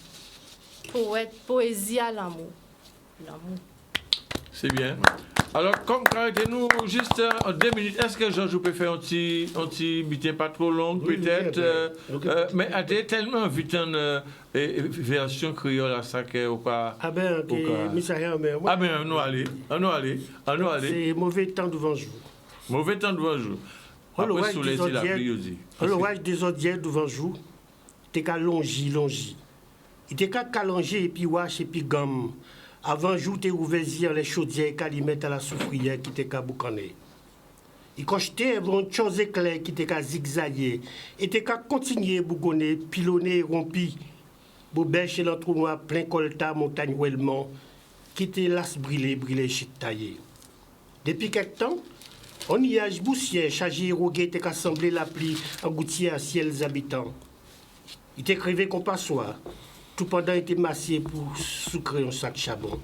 poète, poésie à l'amour. L'amour. C'est bien. Alors, comme arrêtez-nous juste en 2 minutes, est-ce que Georges peut faire un petit bitin pas trop long, Oui, peut-être, mais a-t-il tellement vite une version créole à ça que ou pas? Ah ben, mais Ah ben, on allez. c'est mauvais temps devant jour. Mauvais temps devant jour. Après, soleil, c'est la pluie aussi. L'orage des audières devant jour, t'es qu'à longi. Il t'es qu'à callanger et puis wash et puis gomme. Avant jour, t'es ouvert les chaudières qu'à y mettre à la soufrière qui t'es qu'à boucaner. Il cochetait avant une chose éclair qui t'es qu'à zigzaguer. Et t'es qu'à continuer bougonner, pilonner, rompi. Bobèche chez l'entrenoir plein colta, montagne ouellement, qui t'es las brûlé, chute taillé. Depuis quelque temps, on y a boussière, chargé, rogué, t'es qu'à assembler la pluie en gouttière à ciel habitants. Il t'écrivait qu'on passoire. Tout pendant était massé pour sucrer un sac charbon.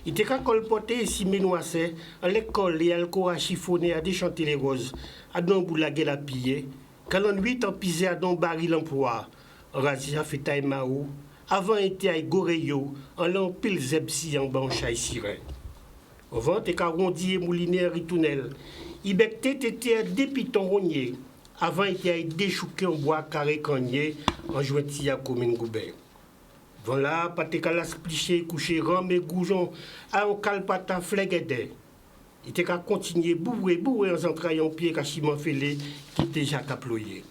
Il était qu'à colporter ici ménoissé, à l'école et à l'école à chiffonner, à déchanter les roses, à don boulaguer la piller, quand l'on 8 ans pisé à don baril l'emploi, en razia fait taille maou, avant était à goreyo, en l'an pile zebsi en bancha et sirène. Au vent, t'es qu'à rondi et moulinaire et tunnel, il bectait t'étais des pitons rogniers, avant était à déchouquer en bois carré cagné, en jointi à commune goubert. Voilà, pâté qu'à l'aspliché, couché, rame et goujon, à un calpata fléguédé. Il était qu'à continuer, bourré, en entraillant pied qu'à chiment fêlé, qui était déjà caployé.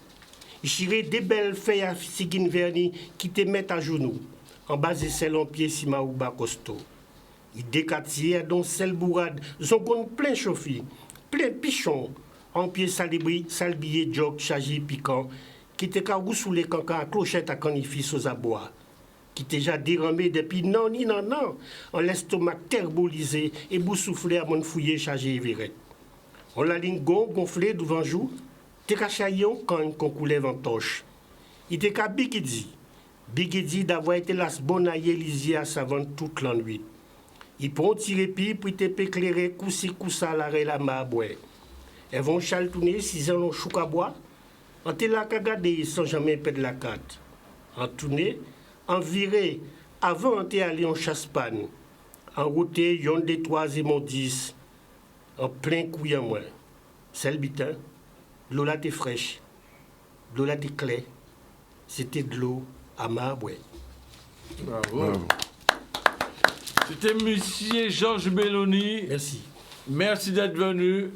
Il chirait des belles feuilles à ciguine vernie, qui te mettent à genoux, en bas de celle en pied, sima ou bas costaud. Il décatier, dont celle bourrade, zongon plein chauffi, plein pichon, en pied salbillé, jog, chargé, piquant, qui était qu'à roussoulé cancan à clochette à canifis aux abois. Qui déjà déramé depuis non, en l'estomac terbolisé et boussoufflé à mon fouillé chargé et viré. On la ligne gonflée devant jour, t'es qu'à chaillon quand on coulait en toche. Il était qu'à Bigidi d'avoir été las bonaillé lisier à savante toute la nuit. Il prend tirer pied pour te éclairer coussi coussa la ma boire. Elles vont chaltonner si elles ont chou à boire. On te la cagadé sans jamais perdre la carte. En tourner, en viré, avant on allé en chasse-panne, en routé, yon des 3 et mon 10, en plein couille en moins. C'est le bitin, l'eau là était fraîche, l'eau là était claire, c'était de l'eau à ma bouée. Bravo. C'était monsieur Georges Belloni. Merci. Merci d'être venu.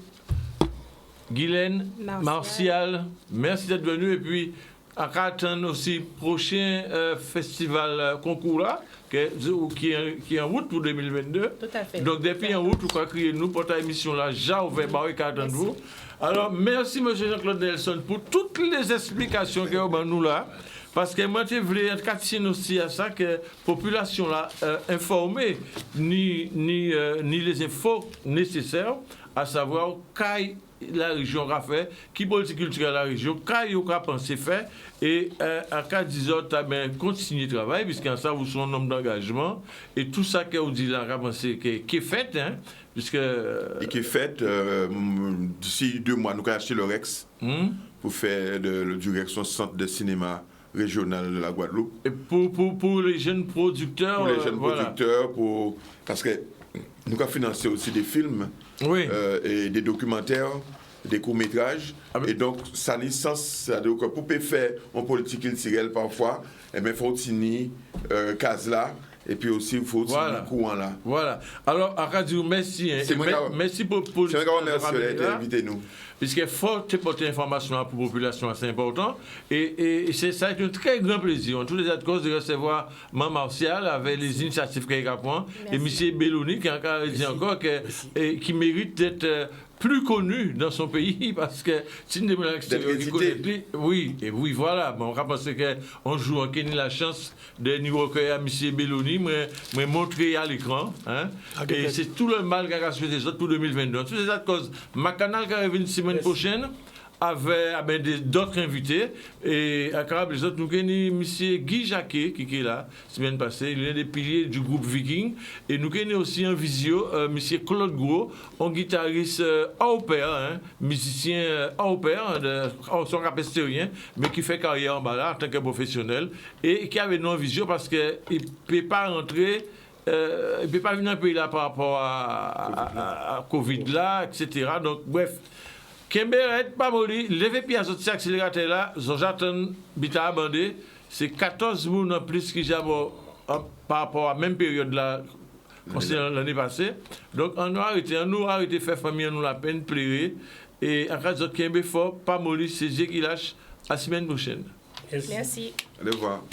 Guylaine, Martial, merci d'être venu. Et puis, à attendre aussi prochain festival concours là, qui est en route pour 2022. Tout à fait. Donc, depuis en route, vous pouvez crier nous pour ta émission là, j'ai ouvert barricade de vous. Alors, merci, M. Jean-Claude Nelson, pour toutes les explications que vous avez nous là. Parce que moi, je voulais être aussi à ça que la population là informée, ni les infos nécessaires, à savoir qu'est la région a fait, qui politique culturelle la région, qu'est-ce qu'on a pensé faire, et à 4-10 autres, continuer le travail, puisqu'en ça, vous sont un nombre d'engagement, et tout ça que vous dites là, pensé qui est fait, hein, puisque... Et qui est fait, d'ici 2 mois, nous avons acheté le Rex, pour faire du Rex, un centre de cinéma régional de la Guadeloupe. Et pour les jeunes producteurs. Pour les jeunes producteurs, parce que nous avons financé aussi des films, oui. Et des documentaires, des courts-métrages. Et donc, sa licence, c'est-à-dire que pour faire une politique culturelle parfois, il faut tenir case là. Et puis aussi, il faut tenir le courant là. Voilà. Alors, à Radio, merci. Merci pour invité nous. Puisqu'il faut porter l'information pour la population, c'est important. Et ça a été un très grand plaisir. En tous les autres causes de recevoir Mme Martial avec les initiatives qu'il a prises. Et M. Belloni, qui a dit encore qui mérite d'être plus connu dans son pays parce que si nous sommes à l'extérieur, oui, et oui, voilà. Bon, on va penser qu'on joue en Kenny la chance de nous recueillir à M. Belloni, mais montrer à l'écran. Hein, et c'est tout le mal qu'a fait les autres pour 2022. Toutes les autres causes. Ma canal qui arrive une semaine prochaine avec d'autres invités. Et à Carab, les autres, nous avons M. Guy Jacquet, qui est là, la semaine passée. Il est un des piliers du groupe Viking. Et nous avons aussi en visio M. Claude Gros, un guitariste hors pair, hein, musicien hors pair, son rapestérien, mais qui fait carrière en bas là, en tant que professionnel. Et qui avait nous en visio parce qu'il ne peut pas rentrer. Il ne peut pas venir dans le pays là par rapport à Covid là, etc. Donc, bref. Kemberet, pas moli, levé pied à ce accélérateur là, j'attends, bita abandé, c'est 14 personnes en plus qui j'ai par rapport à la même période là, concernant l'année passée. Donc, on a arrêté faire famille, on nous la peine, pleurer. Et en cas de Kembé fort, pas moli, c'est G qui lâche, à la semaine prochaine. Merci. Allez voir.